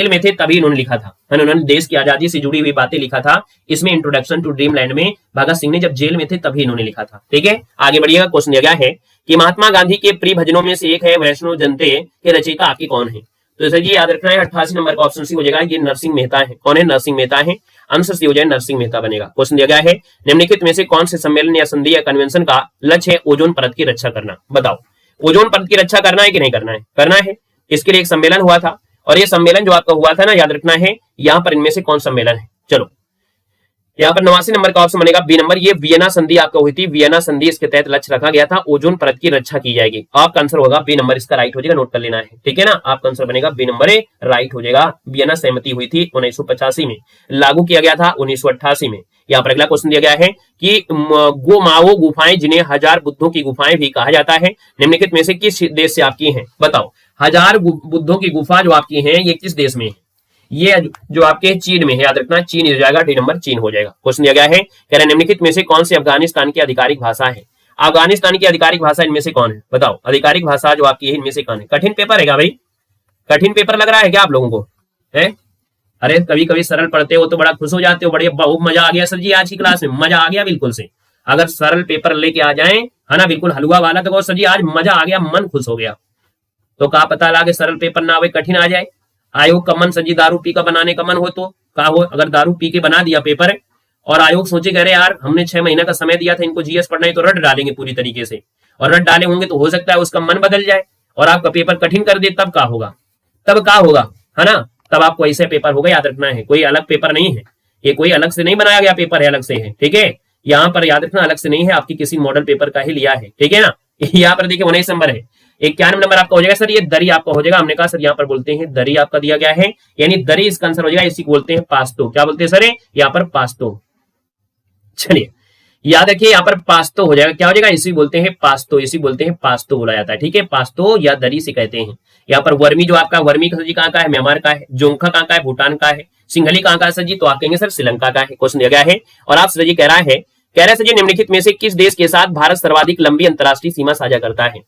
में थे तभी इन्होंने लिखा था, उन्होंने देश की आजादी से जुड़ी हुई बातें लिखा था। इसमें इंट्रोडक्शन टू ड्रीम लैंड में भगत सिंह ने जब जेल में थे तभी इन्होंने लिखा था, ठीक है। आगे बढ़िएगा, क्वेश्चन दिया गया है कि महात्मा गांधी के प्रिय भजनों में से एक है वैष्णो जनते के रचयिता आपके कौन है। तो सर ये याद रखना है, 88 नंबर का ऑप्शन सी हो जाएगा, ये नरसिंह मेहता है। कौन है, नरसिंह मेहता है, आंसर सी हो जाए नरसिंह मेहता बनेगा। क्वेश्चन दिया गया है, निम्नलिखित में से कौन से सम्मेलन या संधि या कन्वेंशन का लक्ष्य है ओजोन परत की रक्षा करना। बताओ, ओजोन परत की रक्षा करना है कि नहीं करना है, करना है। इसके लिए एक सम्मेलन हुआ था, और ये सम्मेलन जो आपका हुआ था ना, याद रखना है यहाँ पर इनमें से कौन सम्मेलन है। चलो यहाँ पर 89 नंबर का ऑप्शन बनेगा बी नंबर, ये वियना संधि आपका हुई थी, वियना संधि इसके तहत लक्ष्य रखा गया था ओजोन परत की रक्षा की जाएगी। आपका आंसर होगा बी नंबर, इसका राइट हो जाएगा, नोट कर लेना है, ठीक है ना। आपका आंसर बनेगा बी नंबर, राइट हो जाएगा। वियना सहमति हुई थी 1985 में, लागू किया गया था 1988 में। यहाँ पर अगला क्वेश्चन दिया गया है कि गोमाओ गुफाएं, जिन्हें 1000 बुद्धों की गुफाएं भी कहा जाता है, निम्नलिखित में से किस देश से आपकी हैं। बताओ, 1000 बुद्धों की गुफा जो आपकी हैं ये किस देश में है, ये जो आपके चीन में है, याद रखना चीन हो जाएगा, डी नंबर चीन हो जाएगा। क्वेश्चन दिया गया है, कह रहे निम्नलिखित में से कौन से अफगानिस्तान की आधिकारिक भाषा है। अफगानिस्तान की आधिकारिक भाषा इनमें से कौन है, बताओ, आधिकारिक भाषा जो आपकी है इनमें से कौन है। कठिन पेपर है क्या भाई, कठिन पेपर लग रहा है क्या आप लोगों को, है? अरे कभी कभी सरल पढ़ते हो तो बड़ा खुश हो जाते हो, बड़े बहुत मजा आ गया सर जी आज की क्लास में, मजा आ गया बिल्कुल से। अगर सरल पेपर लेके आ जाए है ना, बिल्कुल हलवा वाला, तो सर जी आज मजा आ गया, मन खुश हो गया। तो क्या पता लगे सरल पेपर ना आवे, कठिन आ जाए। आयोग का मन सर जी दारू पी का बनाने का मन हो तो क्या हो, अगर दारू पी के बना दिया पेपर और आयोग सोचे कह रहे यार हमने 6 महीने का समय दिया था इनको जीएस पढ़ना है, तो रट डालेंगे पूरी तरीके से, और रट डाले होंगे तो हो सकता है उसका मन बदल जाए और आपका पेपर कठिन कर दे, तब क्या होगा, है ना, तब आपको ऐसे पेपर होगा। याद रखना है, कोई अलग पेपर नहीं है, ये कोई अलग से नहीं बनाया गया पेपर है, अलग से है, ठीक है। यहाँ पर याद रखना अलग से नहीं है, आपकी किसी मॉडल पेपर का ही लिया है, ठीक है ना। यहाँ पर देखिए 19 नंबर है, 91 नंबर आपका हो जाएगा सर, ये दरी आपका हो जाएगा। हमने कहा सर यहाँ पर बोलते हैं दरी आपका दिया गया है, यानी दरी इसका आंसर हो जाएगा, इसी को बोलते हैं पास्तो। क्या बोलते हैं सर यहाँ पर, पास्तो। चलिए याद रखिए यहाँ पर पास्तो हो जाएगा, क्या हो जाएगा, इसी बोलते हैं पास्तो, इसी बोलते हैं पास्तो बोला जाता है, ठीक है, पास्तो या दरी से कहते हैं। यहाँ पर वर्मी जो आपका, वर्मी का सर जी कहाँ का है, म्यांमार का है। जोंखा कहाँ का है, भूटान का है। सिंघली कहाँ का है सर जी, तो आप कहेंगे सर श्रीलंका का है। क्वेश्चन दिया गया है और आप सर जी कह रहा है सर जी निम्नलिखित में से किस देश के साथ भारत सर्वाधिक लंबी अंतर्राष्ट्रीय सीमा साझा करता है।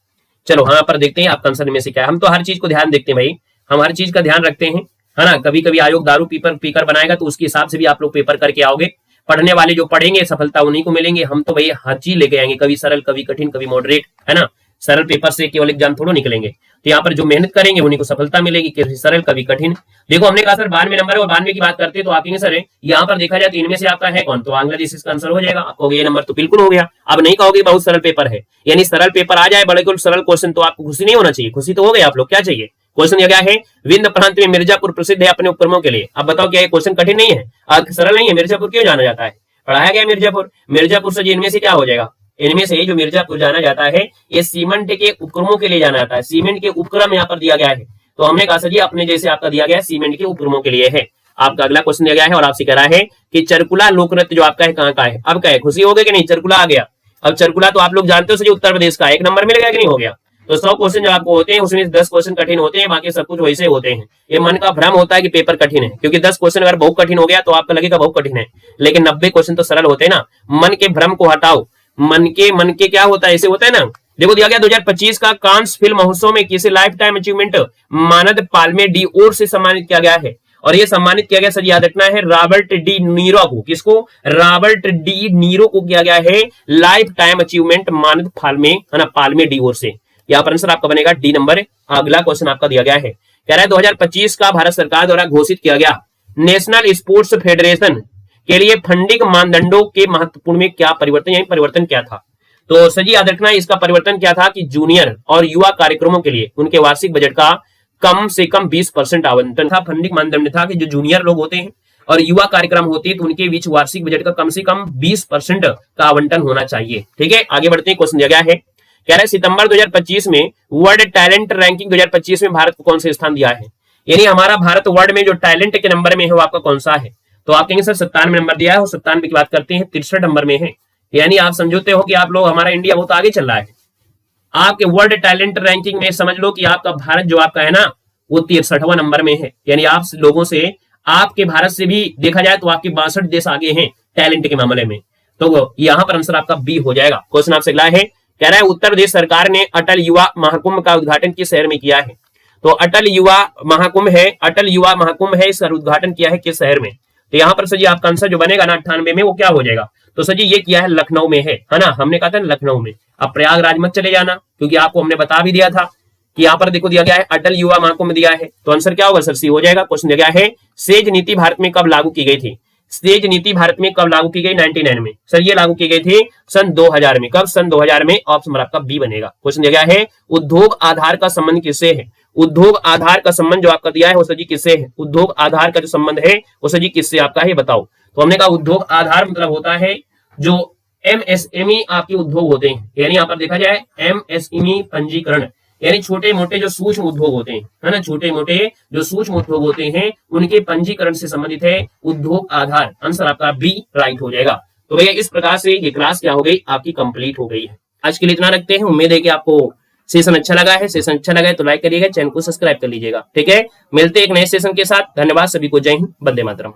चलो यहाँ पर देखते हैं आपका आंसर में से क्या है। हम तो हर चीज को ध्यान देखते हैं भाई, हम हर चीज का ध्यान रखते हैं, है ना। कभी कभी आयोग दारू पीकर बनाएगा तो उसके हिसाब से भी आप लोग पेपर करके आओगे। पढ़ने वाले जो पढ़ेंगे सफलता उन्हीं को मिलेंगे। हम तो भाई हर चीज लेके आएंगे, कभी सरल, कभी कठिन, कभी मॉडरेट, है ना। सरल पेपर से केवल एग्जाम थोड़ा निकलेंगे, तो यहाँ पर जो मेहनत करेंगे उन्हीं को सफलता मिलेगी, कभी सरल कभी कठिन। देखो हमने कहा सर 92 नंबर और 92 की बात करते हैं तो आप कहेंगे सर यहाँ पर देखा जाए तो इनमें से आपका है कौन, तो बांग्लादेश इसका आंसर हो जाएगा। आपको ये नंबर तो बिल्कुल हो गया। अब नहीं कहोगे बहुत सरल पेपर है, यानी सरल पेपर आ जाए बड़े कुल सरल क्वेश्चन तो आपको खुशी नहीं होना चाहिए, खुशी तो हो गई आप लोग, क्या चाहिए। क्वेश्चन क्या है, विंध्य प्रांत में मिर्जापुर प्रसिद्ध है अपने उपक्रमों के लिए। अब बताओ क्या ये क्वेश्चन कठिन नहीं है, सरल नहीं है। मिर्जापुर क्यों जाना जाता है, पढ़ाया गया मिर्जापुर। मिर्जापुर से इनमें से क्या हो जाएगा, इनमें से जो मिर्जापुर जाना जाता है ये सीमेंट के उपक्रमों के लिए जाना जाता है। सीमेंट के उपक्रम यहाँ पर दिया गया है, तो हमने कहा सर जी अपने जैसे आपका दिया गया है सीमेंट के उपक्रमों के लिए है। आपका अगला क्वेश्चन दिया गया है और आपसे कह रहा है कि चरकुला लोकनृत्य जो आपका है कहाँ का है। अब क्या है, खुशी हो गई कि नहीं, चरकुला आ गया। अब चरकुला तो आप लोग जानते हो सर उत्तर प्रदेश का, 1 नंबर मिल गया कि नहीं हो गया। तो 100 क्वेश्चन जो आपको होते हैं उसमें 10 क्वेश्चन कठिन होते हैं, बाकी सब कुछ वैसे होते हैं। ये मन का भ्रम होता है कि पेपर कठिन है, क्योंकि 10 क्वेश्चन अगर बहुत कठिन हो गया तो आपको लगेगा बहुत कठिन है, लेकिन 90 क्वेश्चन तो सरल होते हैं ना। मन के भ्रम को हटाओ, मन के क्या होता है, ऐसे होता है ना। देखो दिया गया 2025 का कांस फिल्म महोत्सव में किसे लाइफ टाइम अचीवमेंट मानद पाल्मे डी ओर से सम्मानित किया गया है, और ये सम्मानित किया गया सर याद रखना है रॉबर्ट डी नीरो को। किसको, रॉबर्ट डी नीरो को किया गया है लाइफ टाइम अचीवमेंट मानद पाल्मे, है ना, पाल्मे डी ओर से। यहाँ पर आंसर आपका बनेगा डी नंबर। अगला क्वेश्चन आपका दिया गया है, कह रहा है 2025 का भारत सरकार द्वारा घोषित किया गया नेशनल स्पोर्ट्स फेडरेशन के लिए फंडिंग मानदंडों के महत्वपूर्ण में क्या परिवर्तन, यानी परिवर्तन क्या था? तो सर जी याद रखना, इसका परिवर्तन क्या था कि जूनियर और युवा कार्यक्रमों के लिए उनके वार्षिक बजट का कम से कम 20% आवंटन था। फंडिंग मानदंड था कि जो जूनियर लोग होते हैं और युवा कार्यक्रम होते हैं तो उनके बीच वार्षिक बजट का कम से कम 20% का आवंटन होना चाहिए। ठीक है, आगे बढ़ते हैं। क्वेश्चन दिया गया है, कह रहा है सितंबर 2025 में वर्ल्ड टैलेंट रैंकिंग 2025 में भारत को कौन से स्थान दिया है? यानी हमारा भारत वर्ल्ड में जो टैलेंट के नंबर में है वो आपका कौन सा है? तो आप कहेंगे सर 97 नंबर दिया है, और 97 की बात करते हैं 63 नंबर में है। यानी आप समझते हो कि आप लोग, हमारा इंडिया बहुत आगे चल रहा है। आपके वर्ल्ड टैलेंट रैंकिंग में समझ लो कि आपका भारत जो आपका है ना वो 63वां नंबर में है। यानी आप लोगों से, आपके भारत से भी देखा जाए तो आपके 62 देश आगे हैं टैलेंट के मामले में। तो यहां पर आंसर आपका बी हो जाएगा। क्वेश्चन आपसे अगला है, कह रहा है उत्तर प्रदेश सरकार ने अटल युवा महाकुंभ का उद्घाटन किस शहर में किया है? तो अटल युवा महाकुंभ है, इसका उद्घाटन किया है किस शहर में? तो यहाँ पर सर जी आपका आंसर जो बनेगा ना 98 में, वो क्या हो जाएगा? तो सर जी ये किया है लखनऊ में है ना, हमने कहा था लखनऊ में। अब प्रयागराज मत चले जाना, क्योंकि आपको हमने बता भी दिया था कि यहाँ पर देखो दिया गया है अटल युवा महाकुंभ दिया है। तो आंसर क्या होगा सर? सी हो जाएगा। क्वेश्चन दिया गया है, सेज नीति भारत में कब लागू की गई थी? सेज नीति भारत में कब लागू की गई? 99 में। सर ये लागू की गई थी सन 2000 में। कब? सन 2000 में। ऑप्शन आपका बी बनेगा। क्वेश्चन दिया गया है, उद्योग आधार का संबंध किससे है? उद्योग आधार का संबंध जो आपका दिया है वो सर जी किससे है? उद्योग आधार का जो संबंध है वो सर जी किससे आपका है, बताओ। तो हमने कहा उद्योग आधार मतलब होता है जो एमएसएमई आपके उद्योग होते हैं, यानी यहाँ पर देखा जाए एमएसएमई पंजीकरण, यानी छोटे मोटे जो सूक्ष्म उद्योग होते हैं, है ना, छोटे मोटे जो सूक्ष्म उद्योग होते हैं उनके पंजीकरण से संबंधित है उद्योग आधार। आंसर आपका बी राइट हो जाएगा। तो भैया इस प्रकार से ये क्लास क्या हो गई आपकी कंप्लीट हो गई है। आज के लिए इतना रखते हैं। उम्मीद है कि आपको सेशन अच्छा लगा है। सेशन अच्छा लगा है तो लाइक करिएगा, चैनल को सब्सक्राइब कर लीजिएगा। ठीक है, मिलते हैं एक नए सेशन के साथ। धन्यवाद सभी को। जय हिंद, वंदे मातरम।